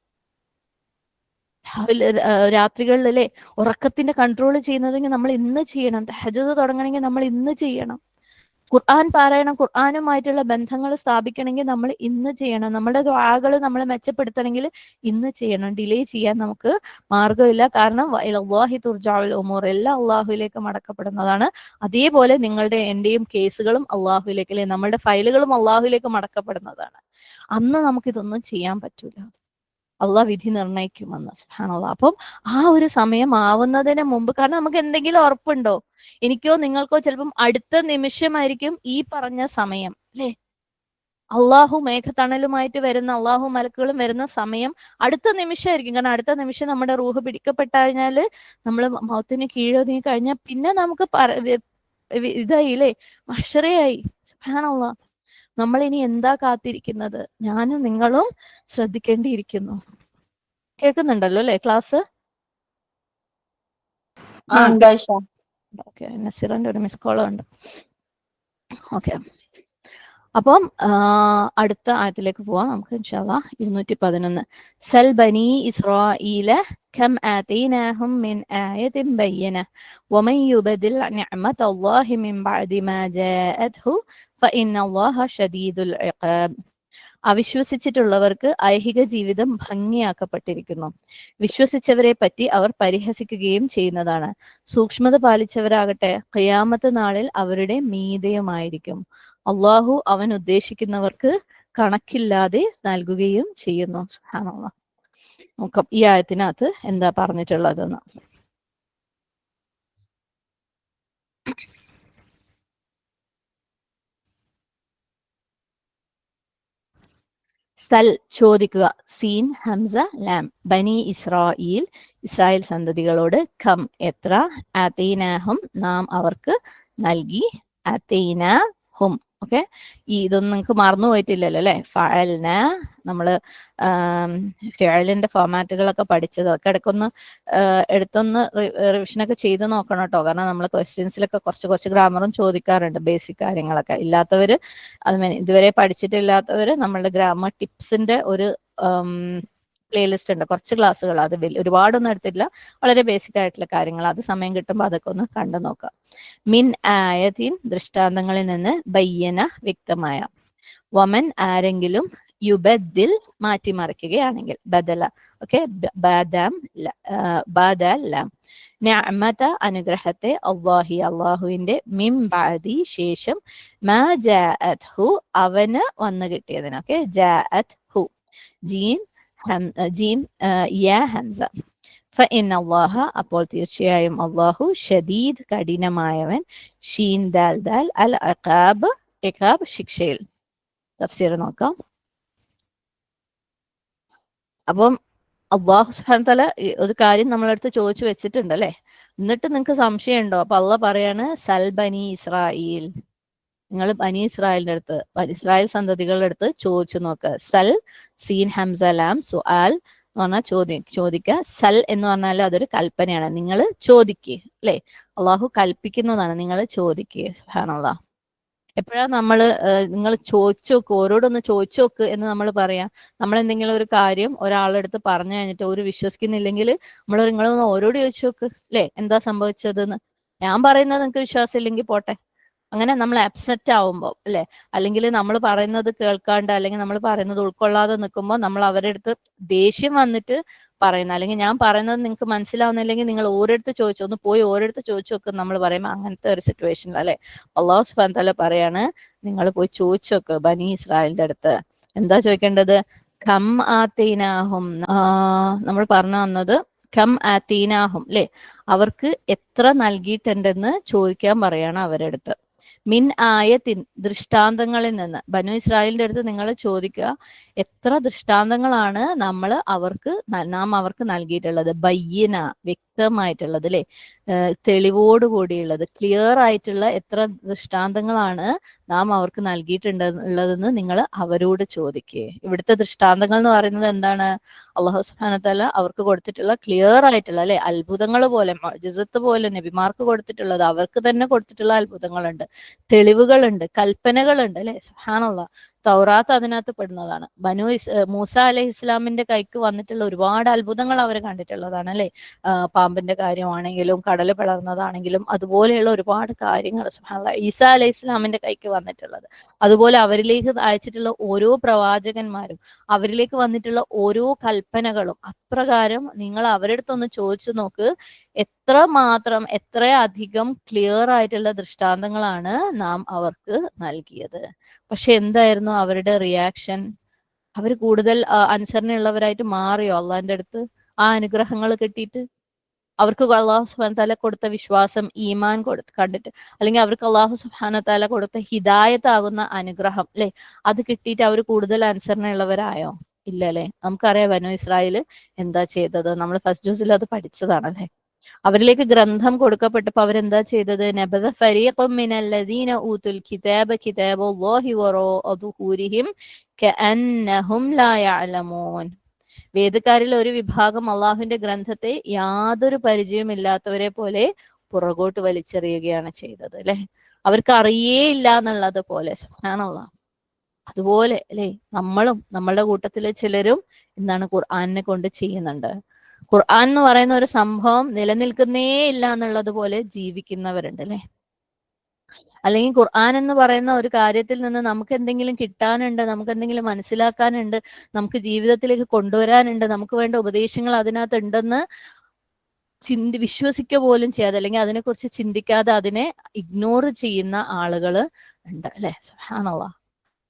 രാവിലെ രാത്രികളിൽ അല്ലെ ഉറക്കത്തിന്റെ കൺട്രോൾ ചെയ്യുന്നതെങ്കിൽ നമ്മൾ ഇന്ന് ചെയ്യണം. തഹജ്ജുദ് തുടങ്ങണമെങ്കിൽ നമ്മൾ ഇന്ന് ചെയ്യണം. ഖുർആൻ പാരായണം, ഖുർആനുമായിട്ടുള്ള ബന്ധങ്ങൾ സ്ഥാപിക്കണമെങ്കിൽ നമ്മൾ ഇന്ന് ചെയ്യണം. നമ്മുടെ ദുആകൾ നമ്മൾ മെച്ചപ്പെടുത്തണമെങ്കിൽ ഇന്ന് ചെയ്യണം. ഡിലേ ചെയ്യാൻ നമുക്ക് മാർഗമില്ല. കാരണം ഇലല്ലാഹി തുർജഉൽ ഉമൂർ, എല്ലാം അള്ളാഹുവിലേക്ക് മടക്കപ്പെടുന്നതാണ്. അതേപോലെ നിങ്ങളുടെ എന്റെയും കേസുകളും അള്ളാഹുവിലേക്ക് അല്ലെ, നമ്മളുടെ ഫയലുകളും അള്ളാഹുവിലേക്ക് മടക്കപ്പെടുന്നതാണ്. അന്ന് നമുക്കിതൊന്നും ചെയ്യാൻ പറ്റൂല. അള്ളാഹ് വിധി നിർണയിക്കുമെന്ന്. സുബ്ഹാനല്ലാഹ്. അപ്പം ആ ഒരു സമയം ആവുന്നതിന് മുമ്പ്, കാരണം നമുക്ക് എന്തെങ്കിലും ഉറപ്പുണ്ടോ, എനിക്കോ നിങ്ങൾക്കോ ചിലപ്പം അടുത്ത നിമിഷമായിരിക്കും ഈ പറഞ്ഞ സമയം അല്ലെ, അള്ളാഹു മേഘത്തണലുമായിട്ട് വരുന്ന, അള്ളാഹു മലക്കുകളും വരുന്ന സമയം അടുത്ത നിമിഷമായിരിക്കും. കാരണം അടുത്ത നിമിഷം നമ്മുടെ റൂഹ് പിടിക്കപ്പെട്ടു കഴിഞ്ഞാല്, നമ്മൾ മൗത്തിന് കീഴൊതുങ്ങി കഴിഞ്ഞാൽ പിന്നെ നമുക്ക് ഇതായി അല്ലേ, മഹ്ശറയായി. സുബ്ഹാനല്ലാഹ്. നമ്മൾ ഇനി എന്താ കാത്തിരിക്കുന്നത്? ഞാനും നിങ്ങളും ശ്രദ്ധിക്കേണ്ടിയിരിക്കുന്നു. കേൾക്കുന്നുണ്ടല്ലോ അല്ലെ ക്ലാസ്? ഓക്കെ, നസീറിന്റെ ഒരു മിസ് കോൾ ഉണ്ട്. ഓക്കെ, അപ്പം അടുത്ത ആയത്തിലേക്ക് പോവാം നമുക്ക് ഇൻഷാ അല്ലാഹ്. 211. സൽ ബനി ഇസ്രാഈല കം ആതൈനാഹും മിൻ ആയത്തിൻ ബയ്യിന വമൻ യുബദിൽ നിഅമതല്ലാഹി മിൻ ബഅദി മാ ജാഅത്ഹു ഫഇന്നല്ലാഹ ശദീദുൽ ഇഖാബ്. അവിശ്വസിച്ചിട്ടുള്ളവർക്ക് ഐഹിക ജീവിതം ഭംഗിയാക്കപ്പെട്ടിരിക്കുന്നു. വിശ്വസിച്ചവരെ പറ്റി അവർ പരിഹസിക്കുകയും ചെയ്യുന്നതാണ്. സൂക്ഷ്മത പാലിച്ചവരാകട്ടെ ഖിയാമത്ത് നാളിൽ അവരുടെ മീതെയുമായിരിക്കും. അള്ളാഹു അവൻ ഉദ്ദേശിക്കുന്നവർക്ക് കണക്കില്ലാതെ നൽകുകയും ചെയ്യുന്നു. സുബ്ഹാനല്ലാഹ്. നോക്കാം ഈ ആയത്തിനകത്ത് എന്താ പറഞ്ഞിട്ടുള്ളതെന്ന്. സൽ ചോദിക്കുക, സീൻ ഹംസ ലാം, ബനി ഇസ്രായേൽ ഇസ്രായേൽ സന്തതികളോട്, കം എത്ര, അതീനാഹും നാം അവർക്ക് നൽകി, അതീനാഹും. ഓക്കെ, ഇതൊന്നും നിങ്ങൾക്ക് മറന്നു പോയിട്ടില്ലല്ലോ അല്ലെ. ഫഅൽന നമ്മള് ഫിഅലിന്റെ ഫോമാറ്റുകളൊക്കെ പഠിച്ചതൊക്കെ ഇടയ്ക്കൊന്ന് എടുത്തൊന്ന് റിവിഷനൊക്കെ ചെയ്ത് നോക്കണം കേട്ടോ. കാരണം നമ്മൾ ക്വസ്റ്റ്യൻസിലൊക്കെ കുറച്ച് ഗ്രാമറും ചോദിക്കാറുണ്ട്, ബേസിക് കാര്യങ്ങളൊക്കെ. ഇല്ലാത്തവര് ഇതുവരെ പഠിച്ചിട്ടില്ലാത്തവര് നമ്മളുടെ ഗ്രാമർ ടിപ്സിന്റെ ഒരു പ്ലേലിസ്റ്റ് ഉണ്ട്, കുറച്ച് ക്ലാസ്സുകൾ. അത് ഒരുപാടൊന്നും എടുത്തിട്ടില്ല, വളരെ ബേസിക് ആയിട്ടുള്ള കാര്യങ്ങൾ. അത് സമയം കിട്ടുമ്പോൾ അതൊക്കെ ഒന്ന് കണ്ടു നോക്കാം. മിൻ ആയത്തിൻ ദൃഷ്ടാന്തങ്ങളിൽ നിന്ന്, ബയ്യന വ്യക്തമായ, വമൻ ആരെങ്കിലും, യുബദ്ദിൽ മാറ്റിമറിക്കുകയാണെങ്കിൽ, ബദല. ഓക്കെ, ബാദാം നിഅമത അനുഗ്രഹത്തെ, അല്ലാഹി അള്ളാഹുവിന്റെ, മിൻ ബഅദി ശേഷം, മാ ജാഅത്ഹു അവന് വന്നു കിട്ടിയതിന്. ഓക്കെ, ജാഅത്ഹു ജീം യാ ഹംസ. ഫഇന്ന അല്ലാഹ അപ്പോൾ തീർച്ചയായും അള്ളാഹു, ഷദീദ് കഠിനമായവൻ, ഷീൻ ദാൽ ദാൽ, അൽ ഇഖാബ് ഇഖാബ് ശിക്ഷയിൽ. തഫ്സീർ നോക്കാം. അപ്പം അള്ളാഹു സുബ്ഹാനഹു തആല ഒരു കാര്യം നമ്മളടുത്ത് ചോദിച്ചു വെച്ചിട്ടുണ്ട് അല്ലെ. എന്നിട്ട് നിങ്ങൾക്ക് സംശയം ഉണ്ടോ? അപ്പൊ അള്ളാഹ് പറയാണ്, സൽ ബനി ഇസ്രായേൽ, നിങ്ങൾ ബനി ഇസ്രായേലിന്റെ അടുത്ത്, ഇസ്രായേൽ സന്തതികളുടെ അടുത്ത് ചോദിച്ചു നോക്ക്. സൽ സീൻ ഹംസ ലാം സുആൽ എന്ന് പറഞ്ഞാൽ ചോദിക്കുക. സൽ എന്ന് പറഞ്ഞാൽ അതൊരു കൽപ്പനയാണ്, നിങ്ങൾ ചോദിക്കുക അല്ലെ. അള്ളാഹു കൽപ്പിക്കുന്നതാണ്, നിങ്ങൾ ചോദിക്കുക. സുബ്ഹാനല്ലാഹ്. എപ്പോഴാ നമ്മള് നിങ്ങൾ ചോദിച്ചു നോക്ക്, ഓരോടൊന്ന് ചോദിച്ചു നോക്ക് എന്ന് നമ്മൾ പറയാം. നമ്മൾ എന്തെങ്കിലും ഒരു കാര്യം ഒരാളുടെ അടുത്ത് പറഞ്ഞു കഴിഞ്ഞിട്ട് ഒരു വിശ്വസിക്കുന്നില്ലെങ്കിൽ നിങ്ങളൊന്ന് ഓരോട് ചോദിച്ചു നോക്ക് അല്ലെ, എന്താ സംഭവിച്ചതെന്ന്. ഞാൻ പറയുന്നത് നിങ്ങൾക്ക് വിശ്വാസം ഇല്ലെങ്കിൽ പോട്ടെ. അങ്ങനെ നമ്മൾ അപ്സെറ്റ് ആവുമ്പോൾ അല്ലെ, അല്ലെങ്കിൽ നമ്മൾ പറയുന്നത് കേൾക്കാണ്ട്, അല്ലെങ്കിൽ നമ്മൾ പറയുന്നത് ഉൾക്കൊള്ളാതെ നിൽക്കുമ്പോൾ നമ്മൾ അവരുടെ അടുത്ത് ദേഷ്യം വന്നിട്ട് പറയുന്ന, അല്ലെങ്കിൽ ഞാൻ പറയുന്നത് നിങ്ങൾക്ക് മനസ്സിലാവുന്നില്ലെങ്കിൽ നിങ്ങൾ ഓരോരുത്തർ ചോദിച്ചു, ഒന്ന് പോയി ഓരോരുത്തർ ചോദിച്ചു നോക്ക് നമ്മൾ പറയുമ്പോൾ, അങ്ങനത്തെ ഒരു സിറ്റുവേഷനിൽ അല്ലെ അള്ളാഹു സുബ്ഹാനഹു തആല പറയാണ്, നിങ്ങൾ പോയി ചോദിച്ചു നോക്ക് ബനി ഇസ്രായേലിന്റെ അടുത്ത്. എന്താ ചോദിക്കേണ്ടത്? കം ആതീനാഹും, നമ്മൾ പറഞ്ഞു വന്നത് കം ആതീനാഹും അല്ലെ, അവർക്ക് എത്ര നൽകിയിട്ടുണ്ടെന്ന് ചോദിക്കാൻ പറയാണ് അവരുടെ അടുത്ത്. മിൻ ആയത്തിൻ ദൃഷ്ടാന്തങ്ങളിൽ നിന്ന്, ബനു ഇസ്രായേലിന്റെ അടുത്ത് നിങ്ങൾ ചോദിക്കുക, എത്ര ദൃഷ്ടാന്തങ്ങളാണ് നാം അവർക്ക് നൽകിയിട്ടുള്ളത്. ബയ്യന വ്യക്തമായിട്ടുള്ളത് അല്ലെ, തെളിവോടുകൂടിയുള്ളത്, ക്ലിയർ ആയിട്ടുള്ള എത്ര ദൃഷ്ടാന്തങ്ങളാണ് നാം അവർക്ക് നൽകിയിട്ടുള്ളതെന്ന് നിങ്ങൾ അവരോട് ചോദിക്കുക. ഇവിടുത്തെ ദൃഷ്ടാന്തങ്ങൾ എന്ന് പറയുന്നത് എന്താണ്? അള്ളാഹു സുബ്ഹാനഹു തആല അവർക്ക് കൊടുത്തിട്ടുള്ള ക്ലിയർ ആയിട്ടുള്ള അല്ലെ അത്ഭുതങ്ങൾ പോലെ, മുഅ്ജിസത്ത് പോലെ നബിമാർക്ക് കൊടുത്തിട്ടുള്ളത്, അവർക്ക് തന്നെ കൊടുത്തിട്ടുള്ള അത്ഭുതങ്ങളുണ്ട്, തെളിവുകളുണ്ട്, കൽപ്പനകളുണ്ട് അല്ലെ. സുബ്ഹാനല്ലാഹ്. തൗറാത്ത് അതിനകത്ത് പെടുന്നതാണ്. മൂസ അലൈഹി ഇസ്ലാമിന്റെ കൈക്ക് വന്നിട്ടുള്ള ഒരുപാട് അത്ഭുതങ്ങൾ അവർ കണ്ടിട്ടുള്ളതാണ് അല്ലെ. പാമ്പിന്റെ കാര്യമാണെങ്കിലും കടൽ പിളർന്നതാണെങ്കിലും അതുപോലെയുള്ള ഒരുപാട് കാര്യങ്ങൾ സുബ്ഹാനല്ലാഹ് ഈസാ അലൈഹി ഇസ്ലാമിന്റെ കൈക്ക് വന്നിട്ടുള്ളത്. അതുപോലെ അവരിലേക്ക് അയച്ചിട്ടുള്ള ഓരോ പ്രവാചകന്മാരും, അവരിലേക്ക് വന്നിട്ടുള്ള ഓരോ കൽപ്പനകളും, അപ്രകാരം നിങ്ങൾ അവരുടെ അടുത്തൊന്ന് ചോദിച്ചു നോക്ക്, എത്രയധികം ക്ലിയർ ആയിട്ടുള്ള ദൃഷ്ടാന്തങ്ങളാണ് നാം അവർക്ക് നൽകിയത്. പക്ഷെ എന്തായിരുന്നു അവരുടെ റിയാക്ഷൻ? അവർ കൂടുതൽ അനുസരണയുള്ളവരായിട്ട് മാറിയോ അള്ളാഹിന്റെ അടുത്ത് ആ അനുഗ്രഹങ്ങൾ കിട്ടിയിട്ട്? അവർക്ക് അള്ളാഹു സുബ്ഹാനഹു തആല കൊടുത്ത വിശ്വാസം, ഈമാൻ കണ്ടിട്ട്, അല്ലെങ്കിൽ അവർക്ക് അള്ളാഹു സുബ്ഹാനഹു തആല കൊടുത്ത ഹിദായത്ത് ആകുന്ന അനുഗ്രഹം അല്ലെ, അത് കിട്ടിയിട്ട് അവർ കൂടുതൽ അനുസരണയുള്ളവരായോ? ഇല്ല അല്ലെ. നമുക്കറിയാം ബനു ഇസ്രായേൽ എന്താ ചെയ്തത്, നമ്മൾ ഫസ്റ്റ് ജ്യൂസിൽ അത് പഠിച്ചതാണല്ലേ. അവരിലേക്ക് ഗ്രന്ഥം കൊടുക്കപ്പെട്ടപ്പോ അവരെന്താ ചെയ്തത്? നബദ ഫരീഖും മിനല്ലദീന ഊതുൽ കിതാബ കിതാബുല്ലാഹി വറാഅ ദുഹൂരിഹിം കഅന്നഹും ലാ യഅലമൂൻ. വേദക്കാരിൽ ഒരു വിഭാഗം അള്ളാഹുവിന്റെ ഗ്രന്ഥത്തെ യാതൊരു പരിചയമില്ലാത്തവരെ പോലെ പുറകോട്ട് വലിച്ചെറിയുകയാണ് ചെയ്തത് അല്ലെ. അവർക്ക് അറിയേയില്ല എന്നുള്ളത് പോലെ. സുബ്ഹാനല്ലാഹ്. അതുപോലെ അല്ലെ നമ്മളുടെ കൂട്ടത്തിലെ ചിലരും എന്താണ് ഖുർആനിനെ കൊണ്ട് ചെയ്യുന്നുണ്ട്. ഖുർആൻ എന്ന് പറയുന്ന ഒരു സംഭവം നിലനിൽക്കുന്നേ ഇല്ല എന്നുള്ളത് പോലെ ജീവിക്കുന്നവരുണ്ട് അല്ലെ. അല്ലെങ്കിൽ ഖുർആൻ എന്ന് പറയുന്ന ഒരു കാര്യത്തിൽ നിന്ന് നമുക്ക് എന്തെങ്കിലും കിട്ടാനുണ്ട്, നമുക്ക് എന്തെങ്കിലും മനസ്സിലാക്കാനുണ്ട്, നമുക്ക് ജീവിതത്തിലേക്ക് കൊണ്ടുവരാനുണ്ട്, നമുക്ക് വേണ്ട ഉപദേശങ്ങൾ അതിനകത്ത് ഉണ്ടെന്ന് വിശ്വസിക്കുക പോലും ചെയ്യാതെ, അല്ലെങ്കിൽ അതിനെക്കുറിച്ച് ചിന്തിക്കാതെ അതിനെ ഇഗ്നോർ ചെയ്യുന്ന ആളുകൾ ഉണ്ട് അല്ലെ? സുബ്ഹാനല്ലാഹ്.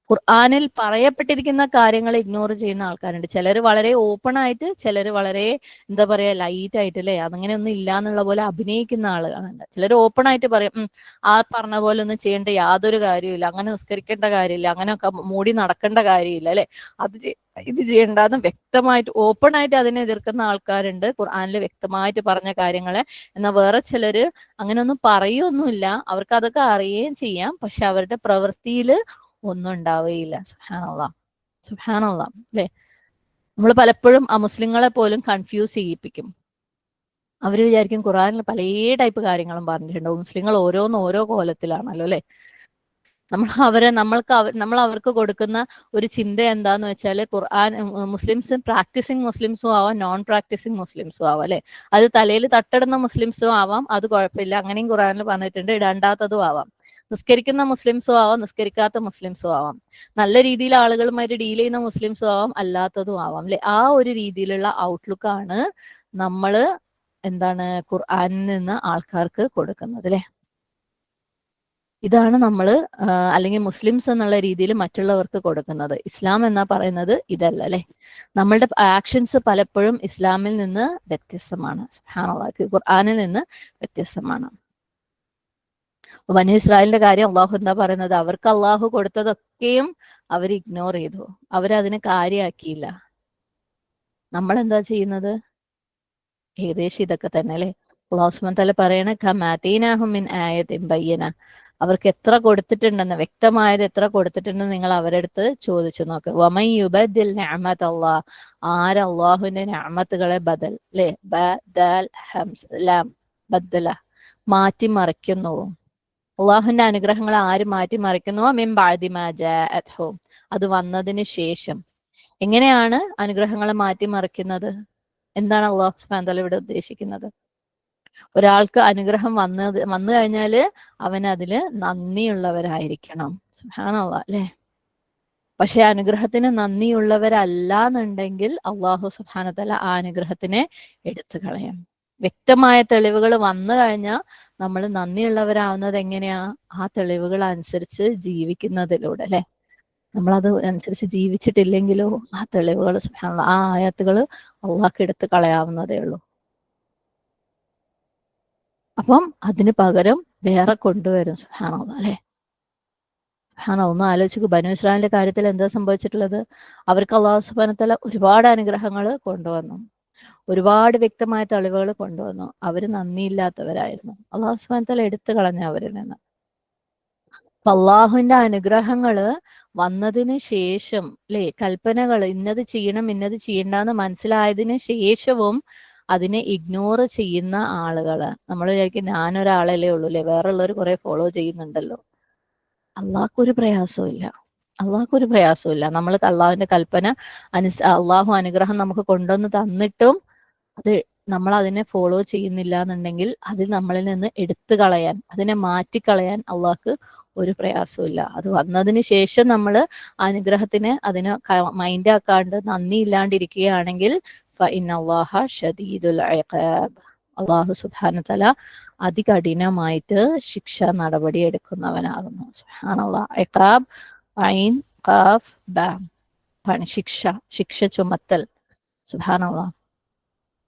ഖുർആനിൽ പറയപ്പെട്ടിരിക്കുന്ന കാര്യങ്ങൾ ഇഗ്നോർ ചെയ്യുന്ന ആൾക്കാരുണ്ട്. ചിലർ വളരെ ഓപ്പൺ ആയിട്ട്, ചിലർ വളരെ എന്താ പറയാ ലൈറ്റ് ആയിട്ട് അല്ലെ, അതങ്ങനെ ഒന്നും ഇല്ല എന്നുള്ള പോലെ അഭിനയിക്കുന്ന ആളുകളുണ്ട്. ചിലർ ഓപ്പൺ ആയിട്ട് പറയും ആ പറഞ്ഞ പോലെ ഒന്നും ചെയ്യേണ്ട യാതൊരു കാര്യമില്ല, അങ്ങനെ നിസ്കരിക്കേണ്ട കാര്യമില്ല, അങ്ങനെയൊക്കെ മൂടി നടക്കേണ്ട കാര്യമില്ല അല്ലെ, അത് ഇത് ചെയ്യേണ്ടെന്ന് വ്യക്തമായിട്ട് ഓപ്പൺ ആയിട്ട് അതിനെ എതിർക്കുന്ന ആൾക്കാരുണ്ട് ഖുർആനിൽ വ്യക്തമായിട്ട് പറഞ്ഞ കാര്യങ്ങളെ. എന്നാൽ വേറെ ചിലര് അങ്ങനെയൊന്നും പറയൊന്നുമില്ല, അവർക്ക് അതൊക്കെ അറിയുകയും ചെയ്യാം, പക്ഷെ അവരുടെ പ്രവൃത്തിയിൽ ഒന്നും ഉണ്ടാവുകയില്ല. സുബ്ഹാനല്ലാഹ്, സുബ്ഹാനല്ലാഹ് അല്ലെ? നമ്മൾ പലപ്പോഴും മുസ്ലിങ്ങളെ പോലും കൺഫ്യൂസ് ചെയ്യിപ്പിക്കും. അവർ വിചാരിക്കും ഖുർആനിൽ പല ടൈപ്പ് കാര്യങ്ങളും പറഞ്ഞിട്ടുണ്ട്, മുസ്ലിങ്ങൾ ഓരോന്ന് ഓരോ കോലത്തിലാണല്ലോ അല്ലെ. നമ്മൾ അവർക്ക് കൊടുക്കുന്ന ഒരു ചിന്ത എന്താന്ന് വെച്ചാൽ, ഖുർആൻ മുസ്ലിംസ് പ്രാക്ടീസിങ് മുസ്ലിംസും ആവാം, നോൺ പ്രാക്ടീസിങ് മുസ്ലിംസും ആവാം അല്ലെ. അത് തലയിൽ തട്ടിടുന്ന മുസ്ലിംസും ആവാം, അത് കുഴപ്പമില്ല, അങ്ങനെയും ഖുർആനിൽ പറഞ്ഞിട്ടുണ്ട്, ഇടണ്ടാത്തതും ആവാം. നിസ്കരിക്കുന്ന മുസ്ലിംസും ആവാം, നിസ്കരിക്കാത്ത മുസ്ലിംസും ആവാം. നല്ല രീതിയിൽ ആളുകളുമായിട്ട് ഡീൽ ചെയ്യുന്ന മുസ്ലിംസും ആവാം, അല്ലാത്തതും ആവാം അല്ലെ. ആ ഒരു രീതിയിലുള്ള ഔട്ട്ലുക്കാണ് നമ്മള് എന്താണ് ഖുർആനിൽ നിന്ന് ആൾക്കാർക്ക് കൊടുക്കുന്നത് അല്ലെ. ഇതാണ് നമ്മൾ അല്ലെങ്കിൽ മുസ്ലിംസ് എന്നുള്ള രീതിയിൽ മറ്റുള്ളവർക്ക് കൊടുക്കുന്നത്. ഇസ്ലാം എന്നാ പറയുന്നത് ഇതല്ല അല്ലെ. നമ്മളുടെ ആക്ഷൻസ് പലപ്പോഴും ഇസ്ലാമിൽ നിന്ന് വ്യത്യസ്തമാണ്, സുബ്ഹാനല്ലാഹ്, ഖുർആനിൽ നിന്ന് വ്യത്യസ്തമാണ്. ബനീ ഇസ്രായേലിന്റെ കാര്യം അള്ളാഹു എന്താ പറയുന്നത്? അവർക്ക് അള്ളാഹു കൊടുത്തതൊക്കെയും അവർ ഇഗ്നോർ ചെയ്തു, അവരതിനെ കാര്യമാക്കിയില്ല. നമ്മൾ എന്താ ചെയ്യുന്നത്? ഏകദേശം ഇതൊക്കെ തന്നെ അല്ലെ. അള്ളാഹു സുബ്ഹാനഹു വ തആല പറയണ കമാതീനാഹും മിൻ ആയത്തിൻ ബയ്യന, അവർക്ക് എത്ര കൊടുത്തിട്ടുണ്ടെന്ന്, വ്യക്തമായത് എത്ര കൊടുത്തിട്ടുണ്ടെന്ന് നിങ്ങൾ അവരുടെ അടുത്ത് ചോദിച്ചു നോക്ക്. വമൻ യുബദ്ദിൽ നിഅമത അല്ലാഹ്, ആര് അള്ളാഹുവിന്റെ നിഅമത്തുകളെ ബദൽ അല്ലെ, ബദൽ ഹംസ് ലാം ബദ്ദല മാറ്റിമറിക്കുന്നു. അള്ളാഹുവിന്റെ അനുഗ്രഹങ്ങൾ ആര് മാറ്റിമറിക്കുന്നു? മിൻ ബഅദി മാ ജാഅത്ഹും, അത് വന്നതിന് ശേഷം. എങ്ങനെയാണ് അനുഗ്രഹങ്ങളെ മാറ്റിമറിക്കുന്നത്? എന്താണ് അള്ളാഹു സുബ്ഹാനഹു വ തആല ഇവിടെ ഉദ്ദേശിക്കുന്നത്? ഒരാൾക്ക് അനുഗ്രഹം വന്നു കഴിഞ്ഞാല് അവൻ അതില് നന്ദിയുള്ളവരായിരിക്കണം. സുബ്ഹാനല്ലാഹ് അല്ലെ. പക്ഷെ അനുഗ്രഹത്തിന് നന്ദിയുള്ളവരല്ല എന്നുണ്ടെങ്കിൽ അള്ളാഹു സുബ്ഹാനഹു വ തആല ആ അനുഗ്രഹത്തിനെ എടുത്തു കളയും. വ്യക്തമായ തെളിവുകൾ വന്നു കഴിഞ്ഞാൽ നമ്മൾ നന്ദിയുള്ളവരാവുന്നത് എങ്ങനെയാ? ആ തെളിവുകൾ അനുസരിച്ച് ജീവിക്കുന്നതിലൂടെ അല്ലെ. നമ്മളത് അനുസരിച്ച് ജീവിച്ചിട്ടില്ലെങ്കിലോ ആ തെളിവുകൾ സുബ്ഹാനല്ലാഹ്, ആ ആയത്തുകൾ അള്ളാഹ്ക്ക് എടുത്ത് കളയാവുന്നതേ ഉള്ളൂ. അപ്പം അതിന് പകരം വേറെ കൊണ്ടുവരും. സുബ്ഹാനല്ലാഹ് അല്ലെ. സുബ്ഹാനല്ലാഹ്, ഒന്ന് ആലോചിച്ച്, ബനൂ ഇസ്രായേലിന്റെ കാര്യത്തിൽ എന്താ സംഭവിച്ചിട്ടുള്ളത്? അവർക്ക് അള്ളാഹു സുബ്ഹാനഹു വ തആല ഒരുപാട് അനുഗ്രഹങ്ങൾ കൊണ്ടുവന്നു, ഒരുപാട് വ്യക്തമായ തെളിവുകൾ കൊണ്ടുവന്നു. അവര് നന്ദിയില്ലാത്തവരായിരുന്നു. അള്ളാഹു സുബ്ഹാനഹു വ തആല എടുത്തു കളഞ്ഞു അവരിൽ നിന്ന്. അള്ളാഹുവിന്റെ അനുഗ്രഹങ്ങള് വന്നതിന് ശേഷം അല്ലെ, കൽപ്പനകൾ ഇന്നത് ചെയ്യണം ഇന്നത് ചെയ്യണ്ടെന്ന് മനസ്സിലായതിന് ശേഷവും അതിനെ ഇഗ്നോർ ചെയ്യുന്ന ആളുകള്. നമ്മൾ വിചാരിക്കും ഞാനൊരാളല്ലേ ഉള്ളൂ അല്ലെ, വേറുള്ളവർ കുറെ ഫോളോ ചെയ്യുന്നുണ്ടല്ലോ. അള്ളാഹ്ക്കൊരു പ്രയാസവും ഇല്ല, അള്ളാഹ്ക്കൊരു പ്രയാസവും ഇല്ല. നമ്മൾ അള്ളാഹുവിന്റെ കൽപ്പന അള്ളാഹു അനുഗ്രഹം നമുക്ക് കൊണ്ടുവന്ന് തന്നിട്ടും അത് നമ്മൾ അതിനെ ഫോളോ ചെയ്യുന്നില്ല എന്നുണ്ടെങ്കിൽ അതിൽ നമ്മളിൽ നിന്ന് എടുത്തു കളയാൻ, അതിനെ മാറ്റിക്കളയാൻ അള്ളാഹ്ക്ക് ഒരു പ്രയാസവും ഇല്ല. അത് വന്നതിന് ശേഷം നമ്മൾ അനുഗ്രഹത്തിന് അതിനെ മൈൻഡാക്കാണ്ട് നന്ദി ഇല്ലാണ്ടിരിക്കുകയാണെങ്കിൽ ഫഇന്നല്ലാഹ ശദീദുൽ ഇഖാബ്, അള്ളാഹു സുബ്ഹാനഹു വ തആല അതികഠിനമായിട്ട് ശിക്ഷ നടപടി എടുക്കുന്നവനാകുന്നു. സുബ്ഹാനല്ലാഹ്. ഇഖാബ് ഐൻ ഖാഫ് ബ, ശിക്ഷ, ശിക്ഷ ചുമത്തൽ. സുബ്ഹാനല്ലാഹ്.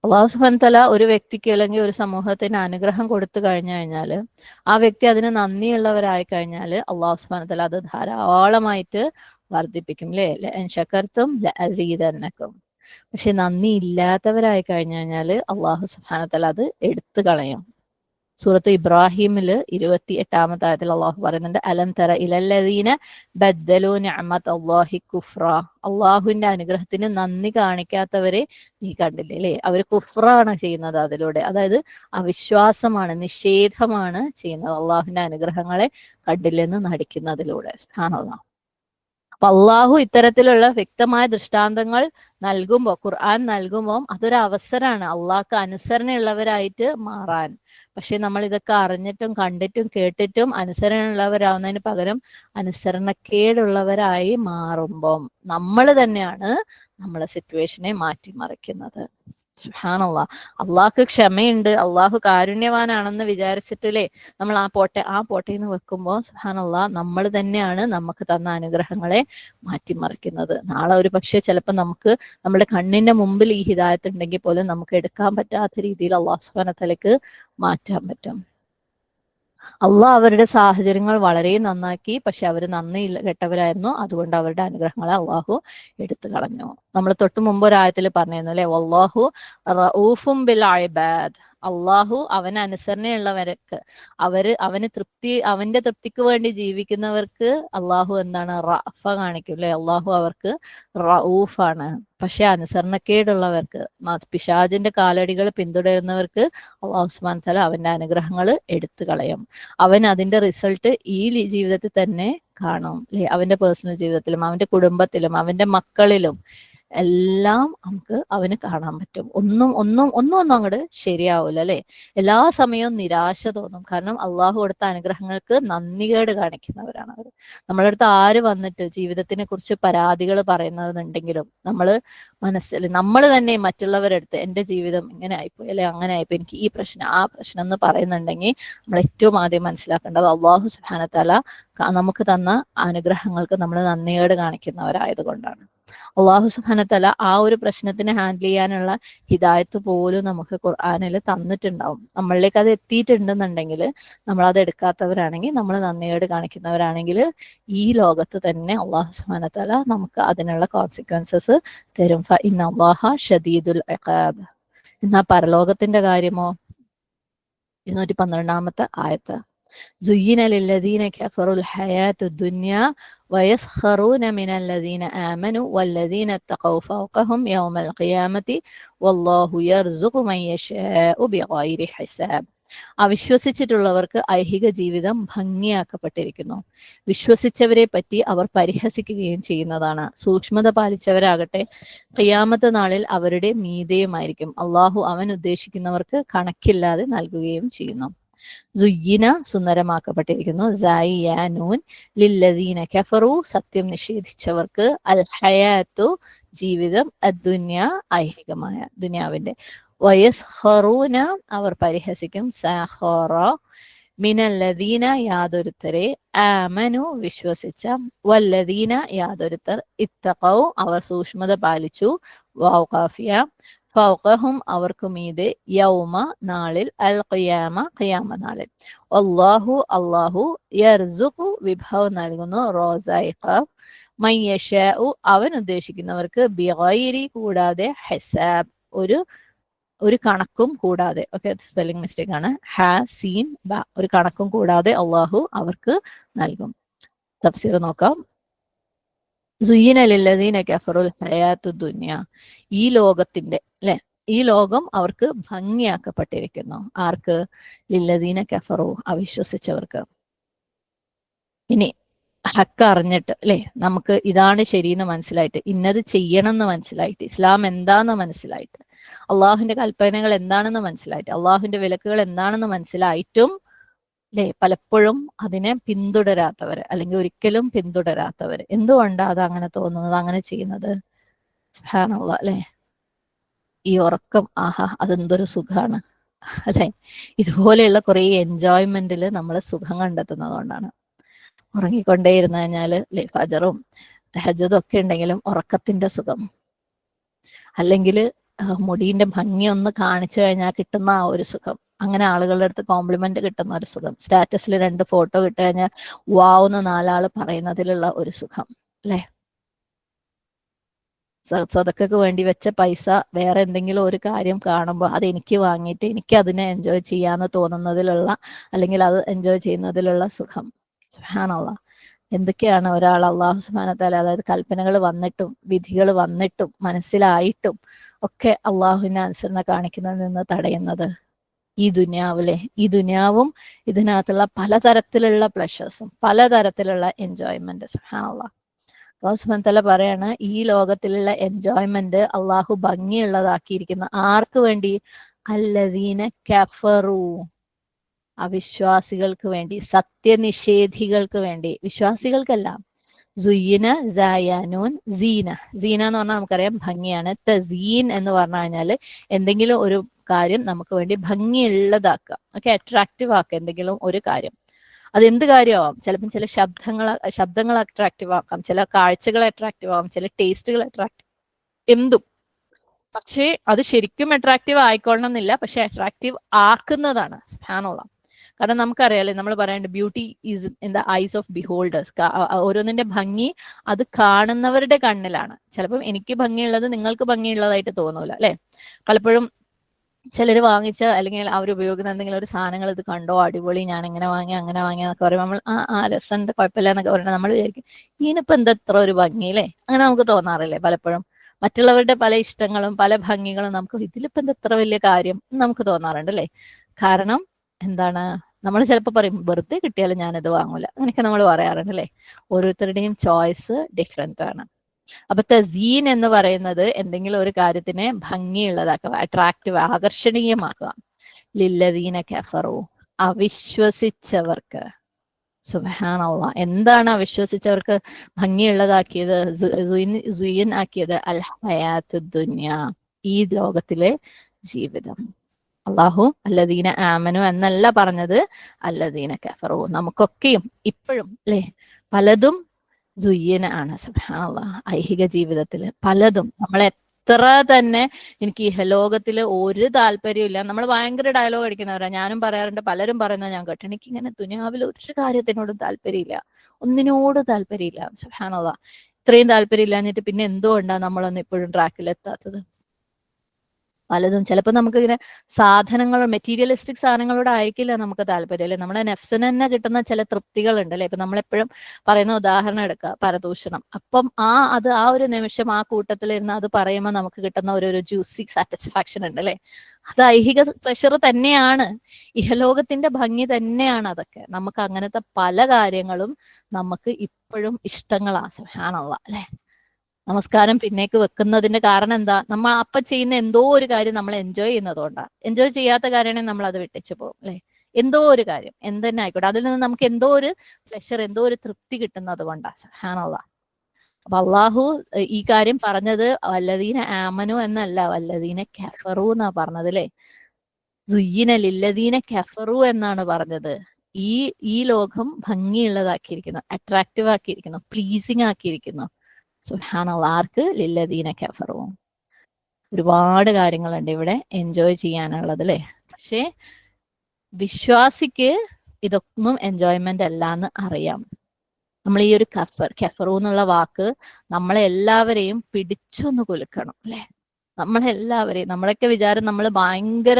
അള്ളാഹു സുബ്ഹാനഹു വ തആല ഒരു വ്യക്തിക്ക് അല്ലെങ്കിൽ ഒരു സമൂഹത്തിന് അനുഗ്രഹം കൊടുത്തു കഴിഞ്ഞു കഴിഞ്ഞാല്, ആ വ്യക്തി അതിന് നന്ദിയുള്ളവരായി കഴിഞ്ഞാല് അള്ളാഹു സുബ്ഹാനഹു വ തആല അത് ധാരാളമായിട്ട് വർദ്ധിപ്പിക്കും അല്ലെ. ലഇൻ ശകർതും ലഅസീദന്നകും. പക്ഷെ നന്ദി ഇല്ലാത്തവരായി കഴിഞ്ഞു കഴിഞ്ഞാല് അള്ളാഹു സുബ്ഹാനഹു വ തആല അത് എടുത്തു കളയും. സൂറത്ത് ഇബ്രാഹിമില് 28-ാമത്തെ ആയത്തിൽ അള്ളാഹു പറയുന്നുണ്ട്, അലം തറ ഇലല്ലദീന ബദ്ദലു നിഅമത അല്ലാഹി കുഫ്ര, അള്ളാഹുവിന്റെ അനുഗ്രഹത്തിന് നന്ദി കാണിക്കാത്തവരെ നീ കണ്ടില്ലേ അല്ലെ. അവർ കുഫ്റാണ് ചെയ്യുന്നത് അതിലൂടെ, അതായത് അവിശ്വാസമാണ്, നിഷേധമാണ് ചെയ്യുന്നത് അള്ളാഹുവിന്റെ അനുഗ്രഹങ്ങളെ കണ്ടില്ലെന്ന് നടിക്കുന്നതിലൂടെ. സുബ്ഹാനല്ലാഹ്. അള്ളാഹു ഇത്തരത്തിലുള്ള വ്യക്തമായ ദൃഷ്ടാന്തങ്ങൾ നൽകുമ്പോൾ, ഖുർആൻ നൽകുമ്പോൾ അതൊരു അവസരമാണ് അള്ളാഹ്ക്ക് അനുസരണയുള്ളവരായിട്ട് മാറാൻ. പക്ഷെ നമ്മൾ ഇതൊക്കെ അറിഞ്ഞിട്ടും കണ്ടിട്ടും കേട്ടിട്ടും അനുസരണയുള്ളവരാവുന്നതിന് പകരം അനുസരണക്കേടുള്ളവരായി മാറുമ്പം നമ്മൾ തന്നെയാണ് നമ്മളെ സിറ്റുവേഷനെ മാറ്റിമറിക്കുന്നത്. സുബ്ഹാനല്ലാഹ്. അള്ളാഹ്ക്ക് ക്ഷമയുണ്ട്, അള്ളാഹു കാരുണ്യവാനാണെന്ന് വിചാരിച്ചിട്ടില്ലേ നമ്മൾ ആ പോട്ടെ എന്ന് വെക്കുമ്പോൾ സുബ്ഹാനല്ലാഹ് നമ്മൾ തന്നെയാണ് നമുക്ക് തന്ന അനുഗ്രഹങ്ങളെ മാറ്റിമറിക്കുന്നത്. നാളെ ഒരു പക്ഷേ ചിലപ്പോൾ നമുക്ക് നമ്മുടെ കണ്ണിന്റെ മുമ്പിൽ ഈ ഹിദായത്ത് ഉണ്ടെങ്കിൽ പോലും നമുക്ക് എടുക്കാൻ പറ്റാത്ത രീതിയിൽ അള്ളാഹു സുബ്ഹാനഹു വതആലയ്ക്ക് മാറ്റാൻ പറ്റും. അള്ളാഹ് അവരുടെ സാഹചര്യങ്ങൾ വളരെ നന്നാക്കി, പക്ഷെ അവർ നന്ദി കെട്ടവരായിരുന്നു. അതുകൊണ്ട് അവരുടെ അനുഗ്രഹങ്ങളെ അള്ളാഹു എടുത്തു കളഞ്ഞു. നമ്മൾ തൊട്ടു മുമ്പ് ഒരു ആയത്തിൽ പറഞ്ഞിരുന്നു അല്ലെ, വല്ലാഹു റഊഫും ബിൽ ഇബാദ്. അള്ളാഹു അവന് അനുസരണയുള്ളവർക്ക്, അവന്റെ തൃപ്തിക്ക് വേണ്ടി ജീവിക്കുന്നവർക്ക് അള്ളാഹു എന്താണ് റഅഫ കാണിക്കും അല്ലെ. അള്ളാഹു അവർക്ക് റഊഫാണ്. പക്ഷെ അനുസരണക്കേടുള്ളവർക്ക്, പിശാചിന്റെ കാലടികൾ പിന്തുടരുന്നവർക്ക് അള്ളാഹു സുബ്ഹാനഹു വ തആല അവന്റെ അനുഗ്രഹങ്ങൾ എടുത്തു കളയും. അവൻ അതിന്റെ റിസൾട്ട് ഈ ജീവിതത്തിൽ തന്നെ കാണും അല്ലെ. അവന്റെ പേഴ്സണൽ ജീവിതത്തിലും അവന്റെ കുടുംബത്തിലും അവന്റെ മക്കളിലും എല്ലാം നമുക്ക് അവന് കാണാൻ പറ്റും. ഒന്നും അങ്ങോട്ട് ശരിയാവൂല അല്ലെ. എല്ലാ സമയവും നിരാശ തോന്നും. കാരണം അള്ളാഹു കൊടുത്ത അനുഗ്രഹങ്ങൾക്ക് നന്ദികേട് കാണിക്കുന്നവരാണ് അവർ. നമ്മളെ അടുത്ത് ആര് വന്നിട്ട് ജീവിതത്തിനെ കുറിച്ച് പരാതികൾ പറയുന്നതെന്നുണ്ടെങ്കിലും നമ്മൾ തന്നെ മറ്റുള്ളവരെടുത്ത് എന്റെ ജീവിതം ഇങ്ങനെ ആയിപ്പോയി അല്ലെ, അങ്ങനെ ആയിപ്പോയി, എനിക്ക് ഈ പ്രശ്നം ആ പ്രശ്നം എന്ന് പറയുന്നുണ്ടെങ്കിൽ നമ്മൾ ഏറ്റവും ആദ്യം മനസ്സിലാക്കേണ്ടത് അള്ളാഹു സുബ്ഹാനഹു വ തആല നമുക്ക് തന്ന അനുഗ്രഹങ്ങൾക്ക് നമ്മൾ നന്ദികേട് കാണിക്കുന്നവരായത് കൊണ്ടാണ്. അള്ളാഹു സുബ്ഹാനഹു വ തആല ആ ഒരു പ്രശ്നത്തിനെ ഹാൻഡിൽ ചെയ്യാനുള്ള ഹിദായത്ത് പോലും നമുക്ക് ഖുർആനിൽ തന്നിട്ടുണ്ടാവും. നമ്മളിലേക്ക് അത് എത്തിയിട്ടുണ്ടെന്നുണ്ടെങ്കിൽ, നമ്മൾ അത് എടുക്കാത്തവരാണെങ്കിൽ, നമ്മൾ നന്ദികേട് കാണിക്കുന്നവരാണെങ്കിൽ ഈ ലോകത്ത് തന്നെ അള്ളാഹു സുബ്ഹാനഹു വ തആല നമുക്ക് അതിനുള്ള കോൺസിക്വൻസസ് തരും. ഫഇന്ന അല്ലാഹ ഷദീദുൽ ഇഖാബ്. എന്നാൽ പരലോകത്തിന്റെ കാര്യമോ? 212 ആയത്ത്. زين للذين كفروا الحياة الدنيا ويسخرون من الذين آمنوا والذين اتقوا فوقهم يوم القيامة والله يرزق من يشاء بغير حساب. അവിശ്വസിച്ചിട്ടുള്ളവർക്ക് ഐഹിക ജീവിതം ഭംഗിയാക്കപ്പെട്ടിരിക്കുന്നു. വിശ്വസിച്ചവരെ പറ്റി അവർ പരിഹസിക്കുകയും ചെയ്യുന്നതാണ്. സൂക്ഷ്മത പാലിച്ചവരാകട്ടെ ഖിയാമത്ത് നാളിൽ അവരുടെ മീതെയുമായിരിക്കും. അള്ളാഹു അവൻ ഉദ്ദേശിക്കുന്നവർക്ക് കണക്കില്ലാതെ നൽകുകയും ചെയ്യുന്നു. സുയ്യിന സുന്ദരമാക്കപ്പെട്ടിരിക്കുന്നു. സയ്യാനൂൻ ലില്ലദീന കഫറു സത്യം നിഷേധിച്ചവർക്ക്, അൽ ഹയാത്തു ജീവിതം, അദ്ദുന്യ ഐഹികമായ ദുനിയാവിന്റെ, വയസ്ഖറൂന അവർ പരിഹസിക്കും, സഖറ മിനല്ലദീന യാതൊരുത്തരെ, ആമനു വിശ്വസിച്ച, വല്ലദീന യാതൊരുത്തർ, ഇത്തഖൗ അവർ സൂക്ഷ്മത പാലിച്ചു, വൗഖാഫിയ ഫൗഖഹും അവർക്ക് മീതെ, യൗമ നാളിൽ, അൽ ഖിയാമ ഖിയാമ നാളിൽ, അല്ലാഹു യർസുഖു വിഭവം നൽകുന്നു, റോസൈഖ മൻ യശാഉ അവൻ ഉദ്ദേശിക്കുന്നവർക്ക്, ബിഗൈരി കൂടാതെ, ഹിസാബ് ഒരു കണക്കും കൂടാതെ. ഓക്കെ, സ്പെല്ലിംഗ് മിസ്റ്റേക്ക് ആണ്. ഹ സീൻ ബ, ഒരു കണക്കും കൂടാതെ അള്ളാഹു അവർക്ക് നൽകും. തഫ്സീർ നോക്കാം. സുയ്യിന ലില്ലദീന കഫറുൽ ഹയാത്തു ദുനിയ, ഈ ലോകത്തിന്റെ അല്ലെ, ഈ ലോകം അവർക്ക് ഭംഗിയാക്കപ്പെട്ടിരിക്കുന്നു. ആർക്ക്? ലില്ലദീന കഫറു അവിശ്വസിച്ചവർക്ക്. ഇനി ഹക്ക് അറിഞ്ഞിട്ട് അല്ലെ, നമുക്ക് ഇതാണ് ശരിയെന്ന് മനസ്സിലായിട്ട്, ഇന്നത് ചെയ്യണം എന്ന് മനസ്സിലായിട്ട്, ഇസ്ലാം എന്താന്ന് മനസ്സിലായിട്ട്, അള്ളാഹുവിന്റെ കൽപ്പനകൾ എന്താണെന്ന് മനസ്സിലായിട്ട്, അള്ളാഹുവിന്റെ വിലക്കുകൾ എന്താണെന്ന് മനസ്സിലായിട്ടും അല്ലെ പലപ്പോഴും അതിനെ പിന്തുടരാത്തവര്, അല്ലെങ്കിൽ ഒരിക്കലും പിന്തുടരാത്തവര്. എന്തുകൊണ്ടാണ് അത് അങ്ങനെ തോന്നുന്നത്, അങ്ങനെ ചെയ്യുന്നത്? സുബ്ഹാനല്ലാഹ് അല്ലെ. ഈ ഉറക്കം, ആഹാ അതെന്തൊരു സുഖാണ് അല്ലെ. ഇതുപോലെയുള്ള കുറെ എൻജോയ്മെന്റിൽ നമ്മൾ സുഖം കണ്ടെത്തുന്നത് കൊണ്ടാണ്. ഉറങ്ങിക്കൊണ്ടേയിരുന്ന് കഴിഞ്ഞാല് അല്ലെ, ഫജറും തഹജ്ജുദും ഒക്കെ ഉണ്ടെങ്കിലും ഉറക്കത്തിന്റെ സുഖം, അല്ലെങ്കിൽ മുടീന്റെ ഭംഗി ഒന്ന് കാണിച്ചു കഴിഞ്ഞാൽ കിട്ടുന്ന ആ ഒരു സുഖം, അങ്ങനെ ആളുകളുടെ അടുത്ത് കോംപ്ലിമെന്റ് കിട്ടുന്ന ഒരു സുഖം, സ്റ്റാറ്റസിൽ 2 ഫോട്ടോ കിട്ടു കഴിഞ്ഞാൽ വാവുന്ന 4 ആള് പറയുന്നതിലുള്ള ഒരു സുഖം അല്ലെ. സ്വതക്കക്ക് വേണ്ടി വെച്ച പൈസ വേറെ എന്തെങ്കിലും ഒരു കാര്യം കാണുമ്പോൾ അത് എനിക്ക് വാങ്ങിയിട്ട് എനിക്ക് അതിനെ എൻജോയ് ചെയ്യാന്ന് തോന്നുന്നതിലുള്ള, അല്ലെങ്കിൽ അത് എൻജോയ് ചെയ്യുന്നതിലുള്ള സുഖം. സുബ്ഹാനല്ലാഹ്. എന്തൊക്കെയാണ് ഒരാൾ അള്ളാഹു സുബ്ഹാനഹു വ തആല, അതായത് കൽപ്പനകൾ വന്നിട്ടും വിധികൾ വന്നിട്ടും മനസ്സിലായിട്ടും ഒക്കെ അള്ളാഹുവിനെ അനുസരണ കാണിക്കുന്നതിൽ നിന്ന് തടയുന്നത്. ഈ ദുനിയാവിലെ, ഈ ദുനിയാവും ഇതിനകത്തുള്ള പലതരത്തിലുള്ള പ്ലഷേഴ്സും പലതരത്തിലുള്ള എൻജോയ്മെന്റ്. സുബ്ഹാനല്ലാഹ്. അല്ലാഹു സുബ്ഹാനഹു വ തആല പറയാണ്, ഈ ലോകത്തിലുള്ള എൻജോയ്മെന്റ് അള്ളാഹു ഭംഗിയുള്ളതാക്കിയിരിക്കുന്ന ആർക്ക് വേണ്ടി? അല്ലദീന കഫറു, അവിശ്വാസികൾക്ക് വേണ്ടി, സത്യനിഷേധികൾക്ക് വേണ്ടി, വിശ്വാസികൾക്കല്ല. സുയ്യിന സായാനൂൻ സീന, സീന എന്ന് പറഞ്ഞാൽ നമുക്കറിയാം ഭംഗിയാണ്. തസീൻ എന്ന് പറഞ്ഞു കഴിഞ്ഞാൽ എന്തെങ്കിലും ഒരു കാര്യം നമുക്ക് വേണ്ടി ഭംഗിയുള്ളതാക്കുക, ഓക്കെ, അട്രാക്റ്റീവ് ആക്കുക എന്തെങ്കിലും ഒരു കാര്യം. അതെന്ത് കാര്യമാവാം, ചിലപ്പം ചില ശബ്ദങ്ങൾ അട്രാക്റ്റീവ് ആക്കാം, ചില കാഴ്ചകൾ അട്രാക്റ്റീവ് ആവാം, ചില ടേസ്റ്റുകൾ അട്രാക്റ്റീവ്, എന്തും. പക്ഷേ അത് ശരിക്കും അട്രാക്റ്റീവ് ആയിക്കൊള്ളണം എന്നില്ല, പക്ഷെ അട്രാക്റ്റീവ് ആക്കുന്നതാണ് സുബ്ഹാനല്ലാഹ്. കാരണം നമുക്കറിയാലേ, നമ്മൾ പറയുന്നുണ്ട് beauty is in the eyes of beholders. ഓരോന്നിന്റെ ഭംഗി അത് കാണുന്നവരുടെ കണ്ണിലാണ്. ചിലപ്പം എനിക്ക് ഭംഗിയുള്ളത് നിങ്ങൾക്ക് ഭംഗിയുള്ളതായിട്ട് തോന്നൂല അല്ലെ. പലപ്പോഴും ചിലർ വാങ്ങിച്ച അല്ലെങ്കിൽ അവർ ഉപയോഗിക്കുന്ന എന്തെങ്കിലും ഒരു സാധനങ്ങൾ ഇത് കണ്ടോ അടിപൊളി, ഞാൻ ഇങ്ങനെ വാങ്ങി അങ്ങനെ വാങ്ങി എന്നൊക്കെ പറയുമ്പോൾ നമ്മൾ ആ രസമുണ്ട് കുഴപ്പമില്ല എന്നൊക്കെ പറഞ്ഞാൽ നമ്മൾ വിചാരിക്കും ഇതിനിപ്പോ എന്താ ഇത്ര ഒരു ഭംഗിയില്ലേ, അങ്ങനെ നമുക്ക് തോന്നാറില്ലേ പലപ്പോഴും. മറ്റുള്ളവരുടെ പല ഇഷ്ടങ്ങളും പല ഭംഗികളും നമുക്ക് ഇതിലിപ്പോ എന്താ ഇത്ര വലിയ കാര്യം നമുക്ക് തോന്നാറുണ്ട് അല്ലേ. കാരണം എന്താണ്, നമ്മൾ ചിലപ്പോൾ പറയും വെറുതെ കിട്ടിയാലും ഞാനിത് വാങ്ങൂല, അങ്ങനെയൊക്കെ നമ്മൾ പറയാറുണ്ട് അല്ലേ. ഓരോരുത്തരുടെയും ചോയ്സ് ഡിഫറെന്റ് ആണ്. അപ്പൊ തസീൻ എന്ന് പറയുന്നത് എന്തെങ്കിലും ഒരു കാര്യത്തിനെ ഭംഗിയുള്ളതാക്കുക, അട്രാക്റ്റീവ്, ആകർഷണീയമാക്കുക. ലില്ലദീന കഫറു, അവിശ്വസിച്ചവർക്ക്. സുബ്ഹാനല്ലാഹ്, എന്താണ് അവിശ്വസിച്ചവർക്ക് ഭംഗിയുള്ളതാക്കിയത്, സുയിൻ ആക്കിയത്? അൽ ഹയാത്തു ദുനിയ, ഈ ലോകത്തിലെ ജീവിതം. അള്ളാഹു അല്ലദീന ആമനു എന്നല്ല പറഞ്ഞത്, അല്ലദീന കഫറു. നമുക്കൊക്കെയും ഇപ്പോഴും അല്ലെ പലതും സുയ്യന ആണ് സുബ്ഹാനല്ലാഹ്. ഐഹിക ജീവിതത്തില് പലതും നമ്മൾ എത്ര തന്നെ എനിക്ക് ഇഹലോകത്തില് ഒരു താല്പര്യമില്ല, നമ്മൾ ഭയങ്കര ഡയലോഗ് അടിക്കുന്നവരാ, ഞാനും പറയാറുണ്ട്, പലരും പറയുന്നത് ഞാൻ കേട്ടു, എനിക്ക് ഇങ്ങനെ ദുനിയാവിൽ ഒരു കാര്യത്തിനോടും താല്പര്യമില്ല, ഒന്നിനോടും താല്പര്യമില്ല. സുബ്ഹാനല്ലാഹ്, ഇത്രയും താല്പര്യം ഇല്ലാഞ്ഞിട്ട് പിന്നെ എന്തുകൊണ്ടാണ് നമ്മളൊന്നും ഇപ്പോഴും ട്രാക്കിലെത്താത്തത്? പലതും ചിലപ്പോൾ നമുക്ക് ഇങ്ങനെ സാധനങ്ങൾ, മെറ്റീരിയലിസ്റ്റിക് സാധനങ്ങളോട് ആയിരിക്കില്ല നമുക്ക് താല്പര്യം അല്ലെ. നമ്മുടെ നെഫ്സിന് തന്നെ കിട്ടുന്ന ചില തൃപ്തികളുണ്ട് അല്ലെ. ഇപ്പൊ നമ്മളെപ്പോഴും പറയുന്ന ഉദാഹരണം എടുക്കുക, പരദൂഷണം. അപ്പം അത് ആ ഒരു നിമിഷം ആ കൂട്ടത്തിലിരുന്ന് അത് പറയുമ്പോൾ നമുക്ക് കിട്ടുന്ന ഒരു ജ്യൂസി സാറ്റിസ്ഫാക്ഷൻ ഉണ്ട് അല്ലെ. അത് ഐഹിക പ്രഷർ തന്നെയാണ്, ഇഹലോകത്തിന്റെ ഭംഗി തന്നെയാണ് അതൊക്കെ. നമുക്ക് അങ്ങനത്തെ പല കാര്യങ്ങളും നമുക്ക് ഇപ്പോഴും ഇഷ്ടങ്ങളാണ് സുബ്ഹാനല്ലാഹ് അല്ലെ. നമസ്കാരം പിന്നേക്ക് വെക്കുന്നതിന്റെ കാരണം എന്താ, നമ്മൾ അപ്പൊ ചെയ്യുന്ന എന്തോ ഒരു കാര്യം നമ്മൾ എൻജോയ് ചെയ്യുന്നതുകൊണ്ടാണ്. എൻജോയ് ചെയ്യാത്ത കാര്യമാണെങ്കിൽ നമ്മൾ അത് വിട്ടിച്ചു പോകും അല്ലെ. എന്തോ ഒരു കാര്യം എന്ത് തന്നെ ആയിക്കോട്ടെ, അതിൽ നിന്ന് നമുക്ക് എന്തോ ഒരു പ്ലഷർ, എന്തോ ഒരു തൃപ്തി കിട്ടുന്നത് കൊണ്ടാണ് സുബ്ഹാനല്ലാഹ്. അപ്പൊ അള്ളാഹു ഈ കാര്യം പറഞ്ഞത് വല്ലദീന ആമനു എന്നല്ല, വല്ലദീന കഫറു എന്നാ പറഞ്ഞത് അല്ലെ. ദുയ്യിന ലില്ലദീന കഫറു എന്നാണ് പറഞ്ഞത്. ഈ ലോകം ഭംഗിയുള്ളതാക്കിയിരിക്കുന്നു, അട്രാക്റ്റീവ് ആക്കിയിരിക്കുന്നു, പ്ലീസിങ് ആക്കിയിരിക്കുന്നു. സുബ്ഹാനല്ലാഹ്, ആർക്ക്? ലില്ലദീന കഫറു. ഒരുപാട് കാര്യങ്ങളുണ്ട് ഇവിടെ എൻജോയ് ചെയ്യാനുള്ളത് അല്ലെ. പക്ഷേ വിശ്വാസിക്ക് ഇതൊന്നും എൻജോയ്മെന്റ് അല്ല എന്ന് അറിയാം. നമ്മൾ ഈ ഒരു കഫറു എന്നുള്ള വാക്ക് നമ്മളെ എല്ലാവരെയും പിടിച്ചൊന്ന് കുലുക്കണം അല്ലെ. നമ്മളെല്ലാവരെയും, നമ്മളൊക്കെ വിചാരം നമ്മൾ ഭയങ്കര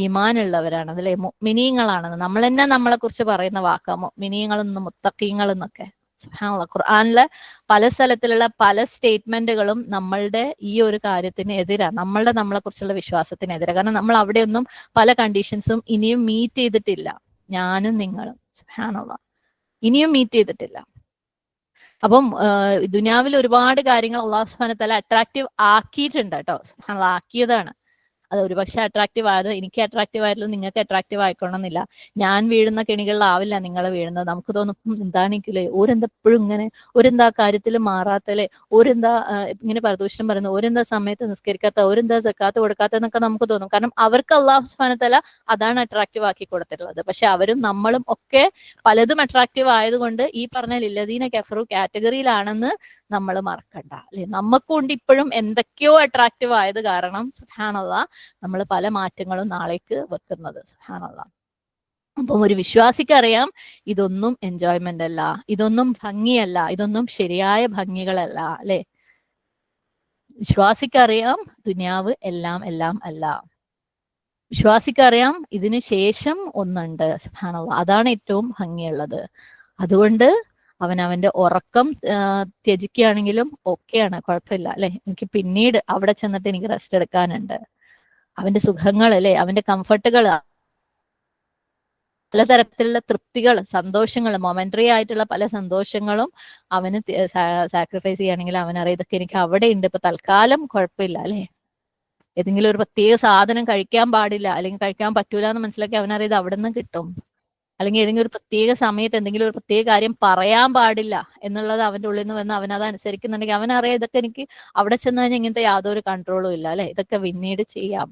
ഈമാനുള്ളവരാണ് അതല്ലേ, മുഅ്മിനീങ്ങളാണെന്ന് നമ്മൾ തന്നെ നമ്മളെ കുറിച്ച് പറയുന്ന വാക്കാ മുഅ്മിനീങ്ങളെന്നും മുത്തഖീങ്ങളെന്നൊക്കെ. സുബ്ഹാനല്ലാഹ്, ഖുർആനിലെ പല സ്ഥലത്തിലുള്ള പല സ്റ്റേറ്റ്മെന്റുകളും നമ്മളുടെ ഈ ഒരു കാര്യത്തിന് എതിരാണ്, നമ്മളെ കുറിച്ചുള്ള വിശ്വാസത്തിനെതിരാണ്. കാരണം നമ്മൾ അവിടെയൊന്നും പല കണ്ടീഷൻസും ഇനിയും മീറ്റ് ചെയ്തിട്ടില്ല. ഞാനും നിങ്ങളും സുബ്ഹാനല്ലാഹ് ഇനിയും മീറ്റ് ചെയ്തിട്ടില്ല. അപ്പം ദുനിയാവിൽ ഒരുപാട് കാര്യങ്ങൾ അല്ലാഹു സുബ്ഹാനഹു വ തആല അട്രാക്റ്റീവ് ആക്കിയിട്ടുണ്ട് കേട്ടോ. സുബ്ഹാനല്ലാഹ്, ആക്കിയതാണ്. അത് ഒരുപക്ഷെ അട്രാക്റ്റീവ് ആയത് എനിക്ക് അട്രാക്റ്റീവ് ആയിരുന്നു, നിങ്ങൾക്ക് അട്രാക്റ്റീവ് ആയിക്കൊള്ളണമെന്നില്ല. ഞാൻ വീഴുന്ന കെണികളിലാവില്ല നിങ്ങൾ വീഴുന്നത്. നമുക്ക് തോന്നും എന്താണെങ്കിലേ ഓരെന്താ എപ്പോഴും ഇങ്ങനെ, ഓരെന്താ കാര്യത്തിൽ മാറാത്തല്ലേ, ഓരെന്താ ഇങ്ങനെ പരദൂഷണം പറയുന്നത്, ഓരെന്താ സമയത്ത് നിസ്കരിക്കാത്ത, ഓരെന്താ സക്കാത്ത് കൊടുക്കാത്ത എന്നൊക്കെ നമുക്ക് തോന്നും. കാരണം അവർക്ക് അല്ലാഹു സുബ്ഹാനഹു വ തആല അതാണ് അട്രാക്റ്റീവ് ആക്കി കൊടുത്തിട്ടുള്ളത്. പക്ഷെ അവരും നമ്മളും ഒക്കെ പലതും അട്രാക്റ്റീവ് ആയതുകൊണ്ട് ഈ പറഞ്ഞ ലില്ലദീന കഫറു കാറ്റഗറിയിലാണെന്ന് നമ്മൾ മറക്കണ്ട അല്ലെ. നമുക്കുണ്ട് ഇപ്പോഴും എന്തൊക്കെയോ അട്രാക്റ്റീവ് ആയത് കാരണം സുബ്ഹാനല്ലാഹ് നമ്മൾ പല മാറ്റങ്ങളും നാളേക്ക് വെക്കുന്നത്. സുബ്ഹാനല്ലാഹ്, അപ്പം ഒരു വിശ്വാസിക്ക് അറിയാം ഇതൊന്നും എൻജോയ്മെന്റ് അല്ല, ഇതൊന്നും ഭംഗിയല്ല, ഇതൊന്നും ശരിയായ ഭംഗികളല്ല അല്ലെ. വിശ്വാസിക്കറിയാം ദുനിയാവ് എല്ലാം എല്ലാം അല്ല. വിശ്വാസിക്കറിയാം ഇതിന് ശേഷം ഒന്നുണ്ട്. സുബ്ഹാനല്ലാഹ്, അതാണ് ഏറ്റവും ഭംഗിയുള്ളത്. അതുകൊണ്ട് അവന്റെ ഉറക്കം ത്യജിക്കുകയാണെങ്കിലും ഓക്കെയാണ്, കുഴപ്പമില്ല അല്ലെ. എനിക്ക് പിന്നീട് അവിടെ ചെന്നിട്ട് എനിക്ക് റെസ്റ്റ് എടുക്കാനുണ്ട്. അവന്റെ സുഖങ്ങൾ അല്ലെ, അവന്റെ കംഫർട്ടുകൾ പലതരത്തിലുള്ള തൃപ്തികൾ, സന്തോഷങ്ങൾ, മൊമെന്ററി ആയിട്ടുള്ള പല സന്തോഷങ്ങളും അവന് സാക്രിഫൈസ് ചെയ്യുകയാണെങ്കിൽ അവനറിയാം ഇതൊക്കെ എനിക്ക് അവിടെ ഉണ്ട്, ഇപ്പൊ തൽക്കാലം കുഴപ്പമില്ല അല്ലെ. ഏതെങ്കിലും ഒരു പ്രത്യേക സാധനം കഴിക്കാൻ പാടില്ല അല്ലെങ്കിൽ കഴിക്കാൻ പറ്റൂല എന്ന് മനസ്സിലാക്കി അവനറിയാം ഇത് അവിടെ നിന്ന് കിട്ടും. അല്ലെങ്കിൽ ഏതെങ്കിലും ഒരു പ്രത്യേക സമയത്ത് എന്തെങ്കിലും ഒരു പ്രത്യേക കാര്യം പറയാൻ പാടില്ല എന്നുള്ളത് അവന്റെ ഉള്ളിൽ നിന്ന് വന്ന് അവനത് അനുസരിക്കുന്നുണ്ടെങ്കിൽ അവനറിയാം ഇതൊക്കെ എനിക്ക് അവിടെ ചെന്ന് കഴിഞ്ഞാൽ ഇങ്ങനത്തെ യാതൊരു കൺട്രോളും ഇല്ല അല്ലെ, ഇതൊക്കെ പിന്നീട് ചെയ്യാം.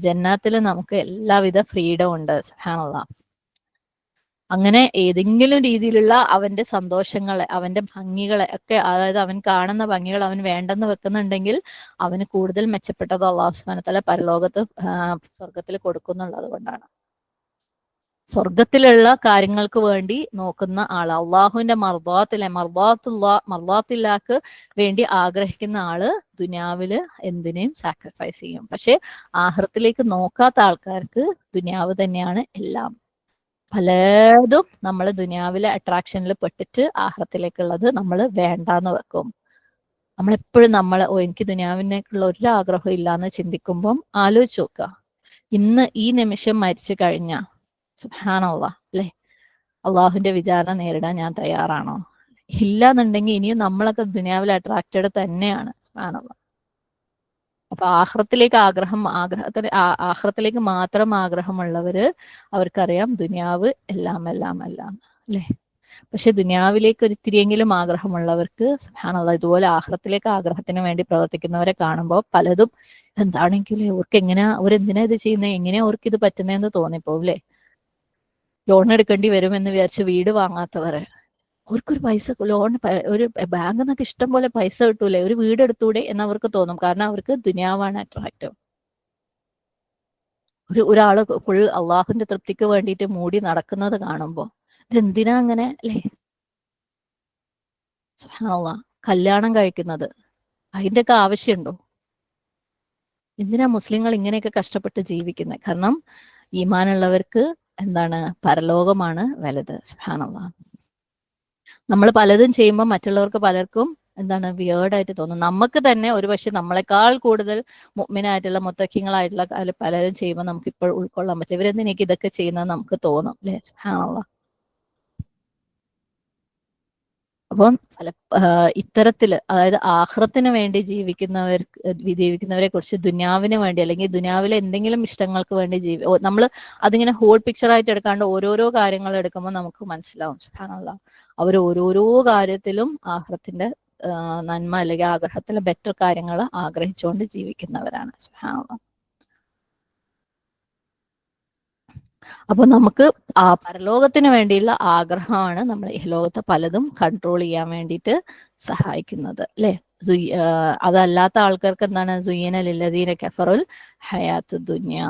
ജന്നാത്തിൽ നമുക്ക് എല്ലാവിധ ഫ്രീഡം ഉണ്ട്. സുബ്ഹാനല്ലാഹ്. അങ്ങനെ ഏതെങ്കിലും രീതിയിലുള്ള അവന്റെ സന്തോഷങ്ങളെ, അവന്റെ ഭംഗികളെ ഒക്കെ, അതായത് അവൻ കാണുന്ന ഭംഗികൾ അവൻ വേണ്ടെന്ന് വെക്കുന്നുണ്ടെങ്കിൽ അവന് കൂടുതൽ മെച്ചപ്പെട്ടത് അല്ലാഹു സുബ്ഹാനഹു വ തആല പരലോകത്ത് സ്വർഗത്തിൽ കൊടുക്കുന്നുള്ളത് കൊണ്ടാണ്. സ്വർഗത്തിലുള്ള കാര്യങ്ങൾക്ക് വേണ്ടി നോക്കുന്ന ആള്, അള്ളാഹുവിന്റെ മർദാത്തില്ലാക്ക് വേണ്ടി ആഗ്രഹിക്കുന്ന ആള് ദുനിയാവില് എന്തിനേയും സാക്രിഫൈസ് ചെയ്യും. പക്ഷെ ആഖിറത്തിലേക്ക് നോക്കാത്ത ആൾക്കാർക്ക് ദുനിയാവ് തന്നെയാണ് എല്ലാം. പലതും നമ്മൾ ദുനിയാവിലെ അട്രാക്ഷനിൽ പെട്ടിട്ട് ആഖിറത്തിലേക്കുള്ളത് നമ്മൾ വേണ്ടാന്ന് വെക്കും. നമ്മളെപ്പോഴും എനിക്ക് ദുനിയാവിനേക്കുള്ള ഒരു ആഗ്രഹം ഇല്ലാന്ന് ചിന്തിക്കുമ്പം ആലോചിച്ച് നോക്കുക, ഇന്ന് ഈ നിമിഷം മരിച്ചു കഴിഞ്ഞ സുബ്ഹാനല്ലാഹ് അല്ലെ, അള്ളാഹുവിന്റെ വിചാരണ നേരിടാൻ ഞാൻ തയ്യാറാണോ? ഇല്ലാന്നുണ്ടെങ്കിൽ ഇനിയും നമ്മളൊക്കെ ദുനിയാവിൽ അട്രാക്റ്റഡ് തന്നെയാണ്. സുബ്ഹാനല്ലാഹ്. അപ്പൊ ആഖിറത്തിലേക്ക് മാത്രം ആഗ്രഹമുള്ളവര് അവർക്കറിയാം ദുനിയാവ് എല്ലാം എല്ലാം എല്ലാം അല്ലെ. പക്ഷെ ദുനിയാവിലേക്ക് ഒരിത്തിരിയെങ്കിലും ആഗ്രഹമുള്ളവർക്ക് സുബ്ഹാനല്ലാഹ് ഇതുപോലെ ആഖിറത്തിലേക്ക് ആഗ്രഹത്തിന് വേണ്ടി പ്രവർത്തിക്കുന്നവരെ കാണുമ്പോൾ പലതും എന്താണെങ്കിലും അവരെന്തിനാ ഇത് ചെയ്യുന്നത്, എങ്ങനെയാ അവർക്ക് ഇത് പറ്റുന്നതെന്ന് തോന്നിപ്പോവും അല്ലെ. ലോൺ എടുക്കേണ്ടി വരുമെന്ന് വിചാരിച്ച് വീട് വാങ്ങാത്തവര്, അവർക്കൊരു ഒരു ബാങ്കിൽ നിന്നൊക്കെ ഇഷ്ടം പോലെ പൈസ കിട്ടൂലേ, ഒരു വീട് എടുത്തൂടെ എന്ന് അവർക്ക് തോന്നും. കാരണം അവർക്ക് ദുനിയാവാണ് അട്രാക്റ്റീവ്. ഒരാള് ഫുൾ അള്ളാഹുവിന്റെ തൃപ്തിക്ക് വേണ്ടിയിട്ട് മൂടി നടക്കുന്നത് കാണുമ്പോ ഇതെന്തിനാ അങ്ങനെ അല്ലേ. സുബ്ഹാനല്ലാഹ്. കല്യാണം കഴിക്കുന്നത് അതിൻ്റെയൊക്കെ ആവശ്യമുണ്ടോ? എന്തിനാ മുസ്ലിങ്ങൾ ഇങ്ങനെയൊക്കെ കഷ്ടപ്പെട്ട് ജീവിക്കുന്നത്? കാരണം ഈമാനുള്ളവർക്ക് എന്താണ്, പരലോകമാണ് വലുത്. സുബ്ഹാനല്ലാഹ്. നമ്മൾ പലതും ചെയ്യുമ്പോൾ മറ്റുള്ളവർക്ക് പലർക്കും എന്താണ് വിയേർഡായിട്ട് തോന്നും. നമുക്ക് തന്നെ ഒരു പക്ഷെ നമ്മളെക്കാൾ കൂടുതൽ മുഅ്മിനായിട്ടുള്ള മുത്തഖീങ്ങളായിട്ടുള്ള പലരും ചെയ്യുമ്പോൾ നമുക്ക് ഇപ്പോൾ ഉൾക്കൊള്ളാൻ പറ്റില്ല. ഇവരെന്തിനേക്ക് ഇതൊക്കെ ചെയ്യുന്നത് നമുക്ക് തോന്നും അല്ലെ. സുബ്ഹാനല്ലാഹ്. അപ്പം ഇത്തരത്തില്, അതായത് ആഖിറത്തിന് വേണ്ടി ജീവിക്കുന്നവരെ കുറിച്ച് ദുനിയാവിന് വേണ്ടി അല്ലെങ്കിൽ ദുനിയാവിലെ എന്തെങ്കിലും ഇഷ്ടങ്ങൾക്ക് വേണ്ടി നമ്മൾ അതിങ്ങനെ ഹോൾ പിക്ചർ ആയിട്ട് എടുക്കാണ്ട് ഓരോരോ കാര്യങ്ങൾ എടുക്കുമ്പോൾ നമുക്ക് മനസ്സിലാവും സുബ്ഹാനല്ലാഹ് അവർ ഓരോരോ കാര്യത്തിലും ആഖിറത്തിന്റെ നന്മ അല്ലെങ്കിൽ ആഗ്രഹത്തിലെ ബെറ്റർ കാര്യങ്ങൾ ആഗ്രഹിച്ചുകൊണ്ട് ജീവിക്കുന്നവരാണ്. സുബ്ഹാനല്ലാഹ്. അപ്പൊ നമുക്ക് ആ പരലോകത്തിന് വേണ്ടിയുള്ള ആഗ്രഹമാണ് നമ്മൾ ഈ ലോകത്തെ പലതും കൺട്രോൾ ചെയ്യാൻ വേണ്ടിയിട്ട് സഹായിക്കുന്നത് അല്ലെ. അതല്ലാത്ത ആൾക്കാർക്ക് എന്താണ്, സുയ്യന ലില്ലദീന കഫറുൽ ഹയാത്തു ദുനിയ,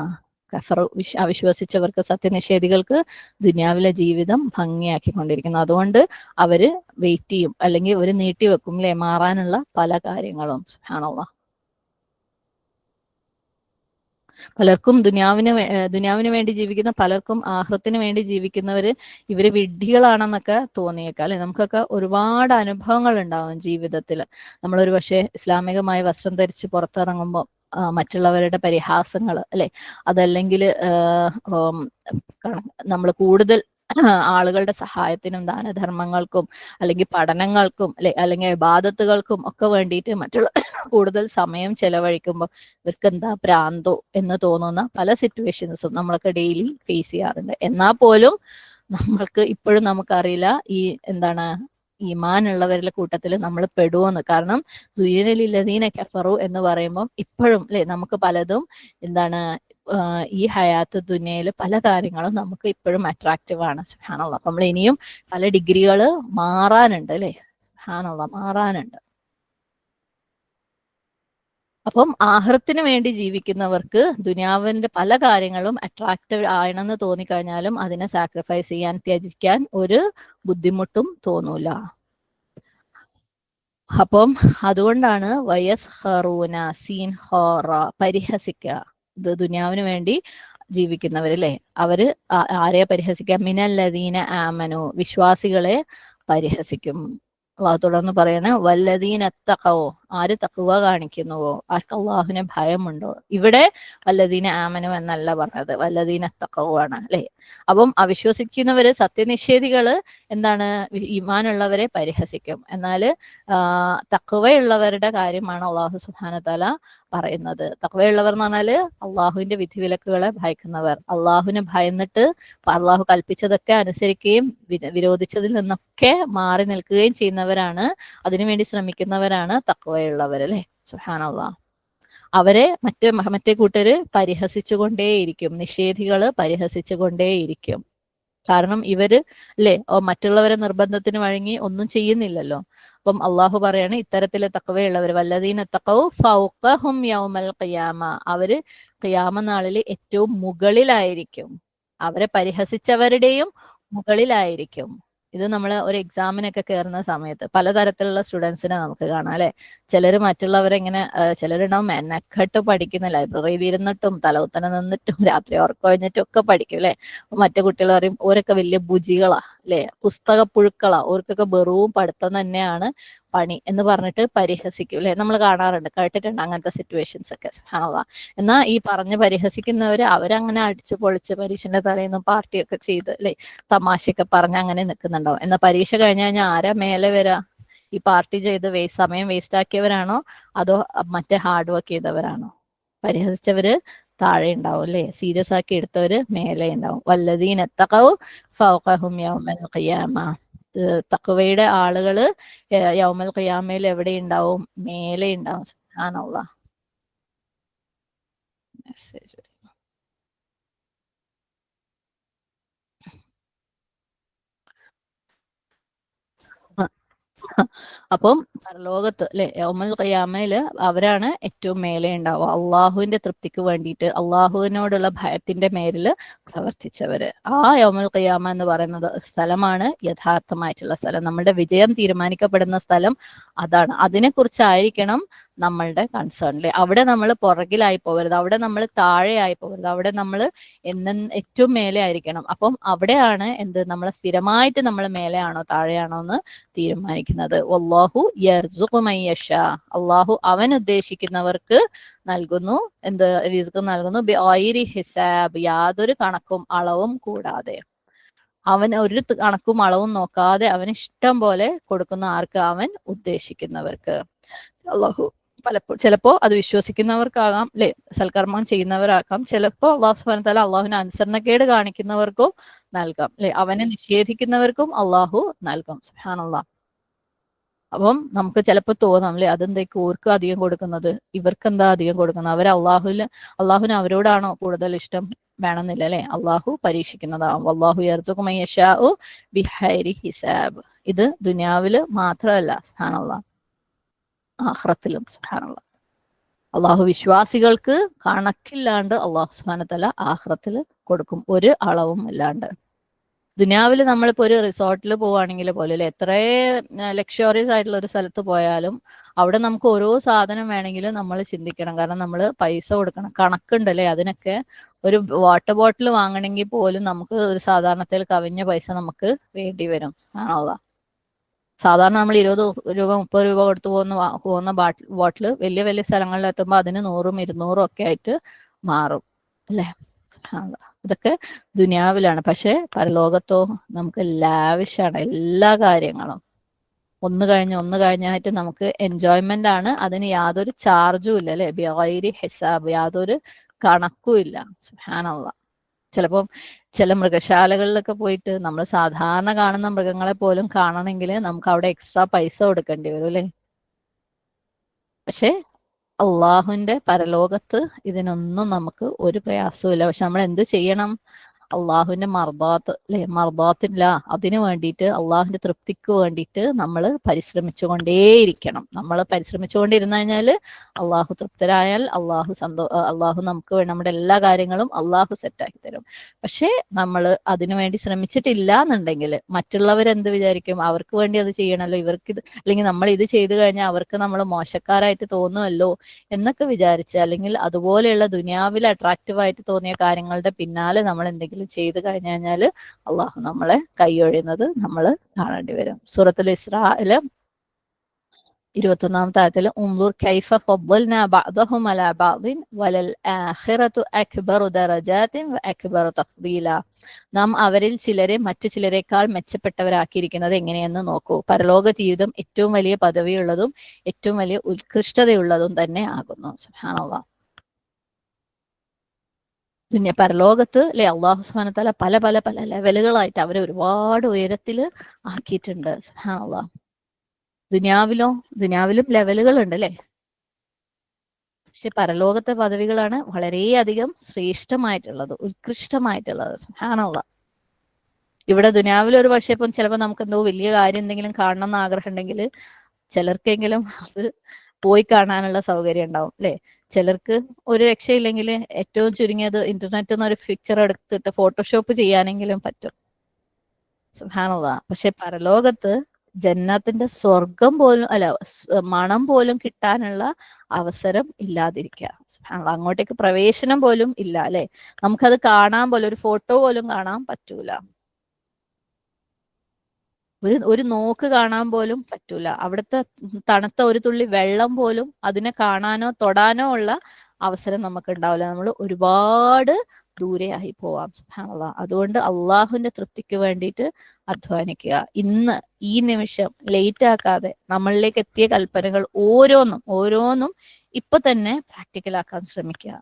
അവിശ്വസിച്ചവർക്ക്, സത്യനിഷേധികൾക്ക് ദുനിയാവിലെ ജീവിതം ഭംഗിയാക്കിക്കൊണ്ടിരിക്കുന്നു. അതുകൊണ്ട് അവര് വെയിറ്റ് ചെയ്യും അല്ലെങ്കിൽ അവര് നീട്ടിവെക്കും അല്ലെ മാറാനുള്ള പല കാര്യങ്ങളും. സുബ്ഹാനല്ലാഹ്. പലർക്കും ദുനിയാവിന് വേണ്ടി ജീവിക്കുന്ന പലർക്കും ആഖിറത്തിന് വേണ്ടി ജീവിക്കുന്നവര് ഇവര് വിഡ്ഢികളാണെന്നൊക്കെ തോന്നിയേക്കാം അല്ലെ. നമുക്കൊക്കെ ഒരുപാട് അനുഭവങ്ങൾ ഉണ്ടാവും ജീവിതത്തിൽ. നമ്മളൊരു പക്ഷേ ഇസ്ലാമികമായ വസ്ത്രം ധരിച്ച് പുറത്തിറങ്ങുമ്പോൾ മറ്റുള്ളവരുടെ പരിഹാസങ്ങൾ അല്ലെ, അതല്ലെങ്കിൽ നമ്മൾ കൂടുതൽ ആളുകളുടെ സഹായത്തിനും ദാനധർമ്മങ്ങൾക്കും അല്ലെങ്കിൽ പഠനങ്ങൾക്കും അല്ലെങ്കിൽ ഇബാദത്തുകൾക്കും ഒക്കെ വേണ്ടിയിട്ട് കൂടുതൽ സമയം ചെലവഴിക്കുമ്പോൾ ഇവർക്ക് എന്താ പ്രാന്തോ എന്ന് തോന്നുന്ന പല സിറ്റുവേഷൻസും നമ്മളൊക്കെ ഡെയിലി ഫേസ് ചെയ്യാറുണ്ട്. എന്നാൽ പോലും ഇപ്പോഴും നമുക്കറിയില്ല ഈ എന്താണ് ഈമാനുള്ളവരുടെ കൂട്ടത്തിൽ നമ്മൾ പെടുവോന്ന്. കാരണം സുയ്യനലില്ലദീന കഫറു എന്ന് പറയുമ്പോൾ ഇപ്പോഴും അല്ലെ നമുക്ക് പലതും എന്താണ് ഈ ഹയാത്ത് ദുനിയയിൽ പല കാര്യങ്ങളും നമുക്ക് ഇപ്പോഴും അട്രാക്റ്റീവ് ആണ്. സുബ്ഹാനല്ലാഹ്. അപ്പൊ നമ്മൾ ഇനിയും പല ഡിഗ്രികൾ മാറാനുണ്ട് അല്ലെ. സുബ്ഹാനല്ലാഹ്, മാറാനുണ്ട്. അപ്പം ആഖിറത്തിന് വേണ്ടി ജീവിക്കുന്നവർക്ക് ദുനിയാവിന്റെ പല കാര്യങ്ങളും അട്രാക്റ്റീവ് ആണെന്ന് തോന്നിക്കഴിഞ്ഞാലും അതിനെ സാക്രിഫൈസ് ചെയ്യാൻ, ത്യജിക്കാൻ ഒരു ബുദ്ധിമുട്ടും തോന്നൂല. അപ്പം അതുകൊണ്ടാണ് വയസ്ഹറൂന സീൻ ഹോറ, പരിഹസിക്കുക. ഇത് ദുനിയാവിന് വേണ്ടി ജീവിക്കുന്നവരല്ലേ, അവര് ആരെയെ പരിഹസിക്കുക? മിനല്ലദീന ആമനു, വിശ്വാസികളെ പരിഹസിക്കും. അള്ളാഹു തുടർന്ന് പറയണ വല്ലദീന തഖവ, ആര് തഖ്വ കാണിക്കുന്നുവോ, ആർക്ക് അള്ളാഹുവിനെ ഭയമുണ്ടോ. ഇവിടെ വല്ലദീന ആമനു എന്നല്ല പറഞ്ഞത്, വല്ലദീന തഖ്വയാണ് അല്ലെ. അപ്പം അവിശ്വസിക്കുന്നവര്, സത്യനിഷേധികള് എന്താണ്, ഈമാനുള്ളവരെ പരിഹസിക്കും. എന്നാല് തഖ്വയുള്ളവരുടെ കാര്യമാണ് അള്ളാഹു സുബ്ഹാനഹു വതആല പറയുന്നത്. തഖ്വയുള്ളവർ എന്ന് പറഞ്ഞാല് അള്ളാഹുവിന്റെ വിധിവിലക്കുകളെ ഭയക്കുന്നവർ, അള്ളാഹുവിനെ ഭയന്നിട്ട് അള്ളാഹു കൽപ്പിച്ചതൊക്കെ അനുസരിക്കുകയും വിരോധിച്ചതിൽ നിന്നൊക്കെ മാറി നിൽക്കുകയും ചെയ്യുന്നവരാണ്, അതിനുവേണ്ടി ശ്രമിക്കുന്നവരാണ് തഖ്വയുള്ളവർ അല്ലെ. സുബ്ഹാനല്ലാഹ്. അവരെ മറ്റേ കൂട്ടര് പരിഹസിച്ചുകൊണ്ടേയിരിക്കും, നിഷേധികള് പരിഹസിച്ചുകൊണ്ടേയിരിക്കും. കാരണം ഇവര് അല്ലെ മറ്റുള്ളവരെ നിർബന്ധത്തിന് വഴങ്ങി ഒന്നും ചെയ്യുന്നില്ലല്ലോ. അപ്പം അള്ളാഹു പറയാണ് ഇത്തരത്തില് തഖ്വയുള്ളവർ, വല്ലദീന തഖൗ ഫൗഖഹും യൗമൽ ഖിയാമ, അവര് ഖിയാമ നാളില് ഏറ്റവും മുകളിലായിരിക്കും, അവരെ പരിഹസിച്ചവരുടെയും മുകളിലായിരിക്കും. ഇത് നമ്മൾ ഒരു എക്സാമിനൊക്കെ കയറുന്ന സമയത്ത് പലതരത്തിലുള്ള സ്റ്റുഡൻസിനെ നമുക്ക് കാണാം അല്ലെ. ചിലർ മറ്റുള്ളവരെ ഇങ്ങനെ, ചിലരുണ്ടാവും മെനക്കെട്ട് പഠിക്കുന്ന, ലൈബ്രറിയിൽ ഇരുന്നിട്ടും തലകുത്തനെ നിന്നിട്ടും രാത്രി ഉറക്കം കഴിഞ്ഞിട്ടും ഒക്കെ പഠിക്കും അല്ലെ. മറ്റു കുട്ടികൾ പറയും ഓരൊക്കെ വലിയ ബുജികളാ അല്ലെ, പുസ്തക പുഴുക്കളാ, ഓർക്കൊക്കെ വെറും പഠിത്തം തന്നെയാണ് പണി എന്ന് പറഞ്ഞിട്ട് പരിഹസിക്കും അല്ലെ. നമ്മൾ കാണാറുണ്ട്, കേട്ടിട്ടുണ്ട് അങ്ങനത്തെ സിറ്റുവേഷൻസ് ഒക്കെ. സുബ്ഹാനല്ലാഹ്. എന്നാ ഈ പറഞ്ഞ് പരിഹസിക്കുന്നവര് അവരങ്ങനെ അടിച്ചു പൊളിച്ച് പരീക്ഷന്റെ തലേന്ന് പാർട്ടിയൊക്കെ ചെയ്ത് അല്ലെ, തമാശയൊക്കെ പറഞ്ഞ് അങ്ങനെ നിൽക്കുന്നുണ്ടാവും. എന്നാ പരീക്ഷ കഴിഞ്ഞ് കഴിഞ്ഞാൽ ആരാ മേലെ വരാ? ഈ പാർട്ടി ചെയ്ത് സമയം വേസ്റ്റ് ആക്കിയവരാണോ അതോ മറ്റേ ഹാർഡ് വർക്ക് ചെയ്തവരാണോ? പരിഹസിച്ചവര് താഴെ ഉണ്ടാവും അല്ലെ, സീരിയസ് ആക്കി എടുത്തവര് മേലെ ഉണ്ടാവും. വല്ലദീന തഖൗ ഫൗഖഹും യൗമൽ ഖിയാമ, തഖ്വയുടെ ആളുകള് യൗമൽ ഖിയാമയിൽ എവിടെ ഉണ്ടാവും? മേലെ ഉണ്ടാവും. സുബ്ഹാനല്ലാഹ്. മെസ്സേജ് അപ്പം പരലോകത്ത് അല്ലെ, യൗമൽ ഖിയാമയില് അവരാണ് ഏറ്റവും മേലെ ഉണ്ടാവുക, അള്ളാഹുവിന്റെ തൃപ്തിക്ക് വേണ്ടിയിട്ട് അള്ളാഹുവിനോടുള്ള ഭയത്തിന്റെ മേലില് പ്രവർത്തിച്ചവര്. ആ യൗമൽ ഖിയാമ എന്ന് പറയുന്നത് സ്ഥലമാണ് യഥാർത്ഥമായിട്ടുള്ള സ്ഥലം. നമ്മളുടെ വിജയം തീരുമാനിക്കപ്പെടുന്ന സ്ഥലം അതാണ്. അതിനെക്കുറിച്ചായിരിക്കണം നമ്മളുടെ കൺസേൺ അല്ലെ. അവിടെ നമ്മൾ പുറകിലായി പോകരുത്, അവിടെ നമ്മൾ താഴെയായി പോകരുത്, അവിടെ നമ്മൾ ഏറ്റവും മേലെ ആയിരിക്കണം. അപ്പം അവിടെയാണ് എന്ത്, നമ്മൾ സ്ഥിരമായിട്ട് നമ്മൾ മേലെയാണോ താഴെയാണോ എന്ന് തീരുമാനിക്കുന്നത്. വല്ലാഹു യർസുഖു മൻ യശാ, അള്ളാഹു അവൻ ഉദ്ദേശിക്കുന്നവർക്ക് നൽകുന്നു, എന്ത് റിസ്ക് നൽകുന്നു, ബിഗൈരി ഹിസാബ്, യാതൊരു കണക്കും അളവും കൂടാതെ. അവൻ ഒരു കണക്കും അളവും നോക്കാതെ അവൻ ഇഷ്ടം പോലെ കൊടുക്കുന്ന ആർക്ക്? അവൻ ഉദ്ദേശിക്കുന്നവർക്ക്. അള്ളാഹു ചിലപ്പോ അത് വിശ്വസിക്കുന്നവർക്കാകാം അല്ലെ, സൽക്കർമ്മം ചെയ്യുന്നവരാകാം. ചിലപ്പോ അള്ളാഹു സുബ്ഹാനഹു വതആല അള്ളാഹുവിന് അനുസരണക്കേട് കാണിക്കുന്നവർക്കും നൽകാം അല്ലെ, അവനെ നിഷേധിക്കുന്നവർക്കും അള്ളാഹു നൽകും. സുബ്ഹാനല്ലാഹ്. അപ്പം നമുക്ക് ചിലപ്പോൾ തോന്നാം അല്ലെ, അതെന്തേക്ക് ഓർക്ക് അധികം കൊടുക്കുന്നത്, ഇവർക്ക് എന്താ അധികം കൊടുക്കുന്നത്, അവർ അള്ളാഹുവിന് അവരോടാണോ കൂടുതൽ ഇഷ്ടം? വേണമെന്നില്ല അല്ലെ, അള്ളാഹു പരീക്ഷിക്കുന്നതാവും. വല്ലാഹു യർസുഖു മൻ യശാഉ ബിഗൈരി ഹിസാബ്. ഇത് ദുനിയാവില് മാത്രമല്ല, സുബ്ഹാനല്ലാഹ്, ആഖിറത്തിലും. സുബ്ഹാനല്ലാഹ്. അള്ളാഹു വിശ്വാസികൾക്ക് കണക്കില്ലാണ്ട് അള്ളാഹു സുബ്ഹാനഹു വതആല ആഖിറത്തിൽ കൊടുക്കും, ഒരു അളവും ഇല്ലാണ്ട്. ദുനിയാവിൽ നമ്മളിപ്പോ ഒരു റിസോർട്ടിൽ പോവുകയാണെങ്കിൽ പോലും അല്ലെ, എത്ര ലക്ഷറിയസ് ആയിട്ടുള്ള ഒരു സ്ഥലത്ത് പോയാലും അവിടെ നമുക്ക് ഓരോ സാധനം വേണമെങ്കിലും നമ്മൾ ചിന്തിക്കണം. കാരണം നമ്മൾ പൈസ കൊടുക്കണം, കണക്കുണ്ടല്ലേ അതിനൊക്കെ. ഒരു വാട്ടർ ബോട്ടിൽ വാങ്ങണമെങ്കിൽ പോലും നമുക്ക് ഒരു സാധാരണത്തിൽ കവിഞ്ഞ പൈസ നമുക്ക് വേണ്ടി വരും. ആണോ? സാധാരണ നമ്മൾ 20 രൂപ 30 രൂപ കൊടുത്ത് പോകുന്ന ബോട്ടിൽ വലിയ വലിയ സ്ഥലങ്ങളിൽ എത്തുമ്പോൾ അതിന് 100ഉം 200ഉം ഒക്കെ ആയിട്ട് മാറും അല്ലെ. ഇതൊക്കെ ദുനിയാവിലാണ്. പക്ഷെ പരലോകത്തോ നമുക്ക് ലാവിഷാണ് എല്ലാ കാര്യങ്ങളും. ഒന്ന് കഴിഞ്ഞായിട്ട് നമുക്ക് എൻജോയ്മെന്റ് ആണ്, അതിന് യാതൊരു ചാർജും ഇല്ല അല്ലെ. ബിഗൈരി ഹിസാബ്, യാതൊരു കണക്കും ഇല്ല. സുബ്ഹാനല്ലാഹ്. ചിലപ്പം ചില മൃഗശാലകളിലൊക്കെ പോയിട്ട് നമ്മൾ സാധാരണ കാണുന്ന മൃഗങ്ങളെ പോലും കാണണമെങ്കിൽ നമുക്ക് അവിടെ എക്സ്ട്രാ പൈസ കൊടുക്കേണ്ടി വരും അല്ലെ. പക്ഷെ അള്ളാഹുവിന്റെ പരലോകത്ത് ഇതിനൊന്നും നമുക്ക് ഒരു പ്രയാസവും ഇല്ല. പക്ഷെ നമ്മൾ എന്ത് ചെയ്യണം? അള്ളാഹുവിന്റെ മർദാത്ത് അല്ലെ, മർദാത്തില്ല, അതിനു വേണ്ടിയിട്ട് അള്ളാഹുവിന്റെ തൃപ്തിക്ക് വേണ്ടിയിട്ട് നമ്മൾ പരിശ്രമിച്ചുകൊണ്ടേയിരിക്കണം. നമ്മൾ പരിശ്രമിച്ചുകൊണ്ടിരുന്നു കഴിഞ്ഞാൽ അള്ളാഹു തൃപ്തരായാൽ അള്ളാഹു നമുക്ക് നമ്മുടെ എല്ലാ കാര്യങ്ങളും അള്ളാഹു സെറ്റാക്കി തരും. പക്ഷേ നമ്മൾ അതിനു വേണ്ടി ശ്രമിച്ചിട്ടില്ല എന്നുണ്ടെങ്കിൽ മറ്റുള്ളവരെന്ത് വിചാരിക്കും? അവർക്ക് വേണ്ടി അത് ചെയ്യണമല്ലോ, ഇവർക്ക് ഇത്, അല്ലെങ്കിൽ നമ്മൾ ഇത് ചെയ്തു കഴിഞ്ഞാൽ അവർക്ക് നമ്മൾ മോശക്കാരായിട്ട് തോന്നുമല്ലോ എന്നൊക്കെ വിചാരിച്ച്, അല്ലെങ്കിൽ അതുപോലെയുള്ള ദുനിയാവിൽ അട്രാക്റ്റീവായിട്ട് തോന്നിയ കാര്യങ്ങളുടെ പിന്നാലെ നമ്മൾ എന്തെങ്കിലും ചെയ്ത് കഴിഞ്ഞു കഴിഞ്ഞാൽ അള്ളാഹു നമ്മളെ കൈയൊഴിയുന്നത് നമ്മൾ കാണേണ്ടി വരും. സൂറത്തുൽ ഇസ്രായില് 21-ാമത്തെ ആയത്തിൽ ഉൻദുർ കൈഫ ഫദ്ദൽനാ ബഅദഹും അലാ ബഅദിൻ വലൽ ആഖിറതു അക്ബറു ദറജാതിൻ വഅക്ബറു തഫ്ദീല. നാം അവരിൽ ചിലരെ മറ്റു ചിലരെക്കാൾ മെച്ചപ്പെട്ടവരാക്കിയിരിക്കുന്നത് എങ്ങനെയെന്ന് നോക്കൂ. പരലോക ജീവിതം ഏറ്റവും വലിയ പദവിയുള്ളതും ഏറ്റവും വലിയ ഉത്കൃഷ്ടതയുള്ളതും തന്നെ ആകുന്നു. സുബ്ഹാനല്ലാഹ്. പരലോകത്ത് അല്ലെ അള്ളാഹു സുബ്ഹാനഹു വതആല പല പല പല ലെവലുകളായിട്ട് അവരെ ഒരുപാട് ഉയരത്തിൽ ആക്കിയിട്ടുണ്ട്. സുബ്ഹാനല്ലാഹ്. ദുനിയാവിലും ലെവലുകൾ ഉണ്ട് അല്ലെ. പക്ഷെ പരലോകത്തെ പദവികളാണ് വളരെയധികം ശ്രേഷ്ഠമായിട്ടുള്ളത്, ഉത്കൃഷ്ടമായിട്ടുള്ളത്. സുബ്ഹാനല്ലാഹ്. ഇവിടെ ദുനിയാവിൽ ഒരു പക്ഷെ ഇപ്പം ചിലപ്പോൾ നമുക്ക് എന്തോ വലിയ കാര്യം എന്തെങ്കിലും കാണണം എന്ന് ആഗ്രഹം ഉണ്ടെങ്കിൽ ചിലർക്കെങ്കിലും അത് പോയി കാണാനുള്ള സൗകര്യം ഉണ്ടാവും അല്ലെ. ചിലർക്ക് ഒരു രക്ഷയില്ലെങ്കിൽ ഏറ്റവും ചുരുങ്ങിയത് ഇന്റർനെറ്റിൽ നിന്ന് ഒരു പിക്ചർ എടുത്തിട്ട് ഫോട്ടോഷോപ്പ് ചെയ്യാനെങ്കിലും പറ്റും. സുബ്ഹാനല്ലാഹ്. പക്ഷെ പരലോകത്ത് ജന്നത്തിന്റെ സ്വർഗം പോലും അല്ല മണം പോലും കിട്ടാനുള്ള അവസരം ഇല്ലാതിരിക്കുക. സുബ്ഹാനല്ലാഹ്. അങ്ങോട്ടേക്ക് പ്രവേശനം പോലും ഇല്ല അല്ലെ. നമുക്കത് കാണാൻ പോലും ഒരു ഫോട്ടോ പോലും കാണാൻ പറ്റൂല. ഒരു നോക്ക് കാണാൻ പോലും പറ്റൂല. അവിടുത്തെ തണുത്ത ഒരു തുള്ളി വെള്ളം പോലും അതിനെ കാണാനോ തൊടാനോ ഉള്ള അവസരം നമുക്ക് ഉണ്ടാവില്ല. നമ്മൾ ഒരുപാട് ദൂരെയായി പോവാം. സുബ്ഹാനല്ലാഹ്. അതുകൊണ്ട് അള്ളാഹുവിന്റെ തൃപ്തിക്ക് വേണ്ടിയിട്ട് അധ്വാനിക്കുക. ഇന്ന് ഈ നിമിഷം ലേറ്റ് ആക്കാതെ നമ്മളിലേക്ക് എത്തിയ കൽപ്പനകൾ ഓരോന്നും ഇപ്പൊ തന്നെ പ്രാക്ടിക്കലാക്കാൻ ശ്രമിക്കുക.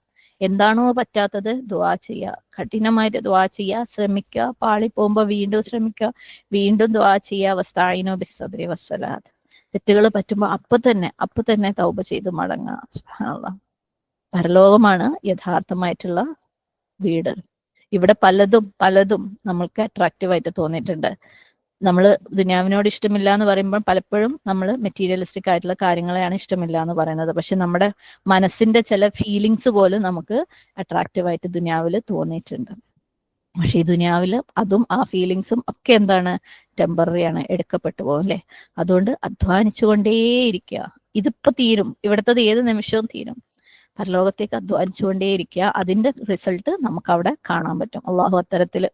എന്താണോ പറ്റാത്തത് ദുആ ചെയ്യുക, കഠിനമായിട്ട് ദുആ ചെയ്യുക, ശ്രമിക്കുക. പാളിപ്പോകുമ്പോൾ വീണ്ടും ശ്രമിക്കുക, വീണ്ടും ദുആ ചെയ്യുക. വസ്തഈനു ബിസ്സബ്രി വസ്സലാത്ത്. തെറ്റുകൾ പറ്റുമ്പോൾ അപ്പൊ തന്നെ തൗബ ചെയ്ത് മടങ്ങുക. സുബ്ഹാനല്ലാഹ്. പരലോകമാണ് യഥാർത്ഥമായിട്ടുള്ള വീട്. ഇവിടെ പലതും നമ്മൾക്ക് അട്രാക്റ്റീവായിട്ട് തോന്നിയിട്ടുണ്ട്. നമ്മൾ ദുനിയാവിനോട് ഇഷ്ടമില്ല എന്ന് പറയുമ്പോൾ പലപ്പോഴും നമ്മൾ മെറ്റീരിയലിസ്റ്റിക് ആയിട്ടുള്ള കാര്യങ്ങളെയാണ് ഇഷ്ടമില്ല എന്ന് പറയുന്നത്. പക്ഷെ നമ്മുടെ മനസ്സിന്റെ ചില ഫീലിങ്സ് പോലും നമുക്ക് അട്രാക്റ്റീവായിട്ട് ദുനിയാവിൽ തോന്നിയിട്ടുണ്ട്. പക്ഷെ ഈ ദുനിയാവിൽ അതും ആ ഫീലിങ്സും ഒക്കെ എന്താണ്, ടെമ്പററി ആണ്, എടുക്കപ്പെട്ടു പോകും അല്ലെ. അതുകൊണ്ട് അധ്വാനിച്ചുകൊണ്ടേയിരിക്കുക. ഇതിപ്പോ തീരും, ഇവിടുത്തത് ഏത് നിമിഷവും തീരും. പരലോകത്തേക്ക് അധ്വാനിച്ചുകൊണ്ടേയിരിക്കുക. അതിന്റെ റിസൾട്ട് നമുക്ക് അവിടെ കാണാൻ പറ്റും. അള്ളാഹു അത്തരത്തിൽ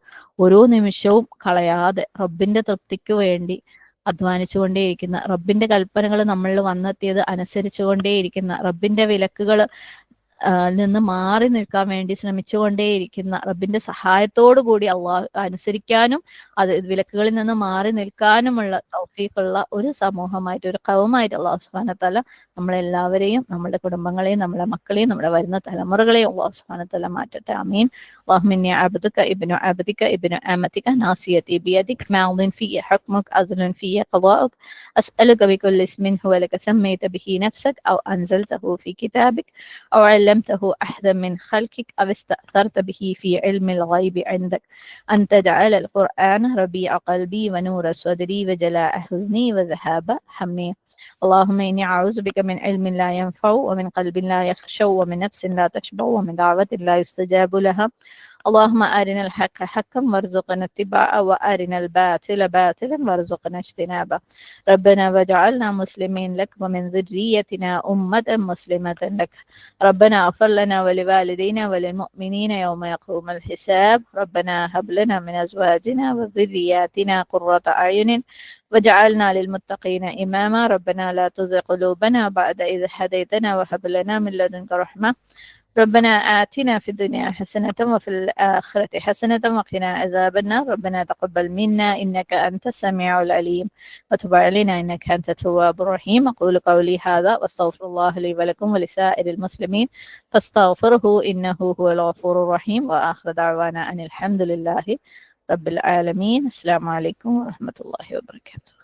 ഓരോ നിമിഷവും കളയാതെ റബ്ബിന്റെ തൃപ്തിക്ക് വേണ്ടി അധ്വാനിച്ചുകൊണ്ടേയിരിക്കുന്ന, റബ്ബിന്റെ കൽപ്പനകൾ നമ്മളിൽ വന്നെത്തിയത് അനുസരിച്ചുകൊണ്ടേയിരിക്കുന്ന, റബ്ബിന്റെ വിലക്കുകൾ നിന്ന് മാറി നിൽക്കാൻ വേണ്ടി ശ്രമിച്ചുകൊണ്ടേയിരിക്കുന്ന, റബ്ബിന്റെ സഹായത്തോടു കൂടി അള്ളാഹു അനുസരിക്കാനും അത് വിലക്കുകളിൽ നിന്ന് മാറി നിൽക്കാനുമുള്ള തൗഫീഖുള്ള ഒരു സമൂഹമായിട്ട്, ഒരു ഖൗമായിട്ട് അള്ളാഹു സുബ്ഹാനഹു വതആല നമ്മളെല്ലാവരെയും, നമ്മുടെ കുടുംബങ്ങളെയും, നമ്മുടെ മക്കളെയും, നമ്മുടെ വരുന്ന തലമുറകളെയും അള്ളാഹു സുബ്ഹാനഹു വതആല മാറ്റട്ടെ. ആമീൻ. اللهم إني عبدك ابن أمتك ناصيتي بيدك ماض في حكمك عدل في قضاءك أسألك بكل اسم هو لك سميت به نفسك أو أنزلته في كتابك أو علمته أحدا من خلقك أو استأثرت به في علم الغيب عندك أن تجعل القرآن ربيع قلبي ونور صدري وجلاء حزني وذهاب همي. اللهم إني أعوذ بك من علم لا ينفع ومن قلب لا يخشع ومن نفس لا تشبع ومن دعوة لا يستجاب لها. اللهم أرنا الحق حقا وارزقنا اتباعه وأرنا الباطل باطلا وارزقنا اجتنابه. ربنا واجعلنا مسلمين لك ومن ذريتنا أمة مسلمة لك. ربنا اغفر لنا ولوالدينا وللمؤمنين يوم يقوم الحساب. ربنا هب لنا من أزواجنا وذرياتنا قرة أعين وجعلنا للمتقين إماما. ربنا لا تزغ قلوبنا بعد إذ هديتنا وهب لنا من لدنك رحمة. ربنا آتنا في الدنيا حسنة وفي الآخرة حسنة وقنا عذاب النار. ربنا تقبل منا إنك أنت السميع العليم وتب علينا إنك أنت التواب الرحيم. أقول قولي هذا واستغفر الله لي ولكم ولسائر المسلمين فاستغفره إنه هو الغفور الرحيم. وآخر دعوانا أن الحمد لله رب العالمين. السلام عليكم ورحمة الله وبركاته.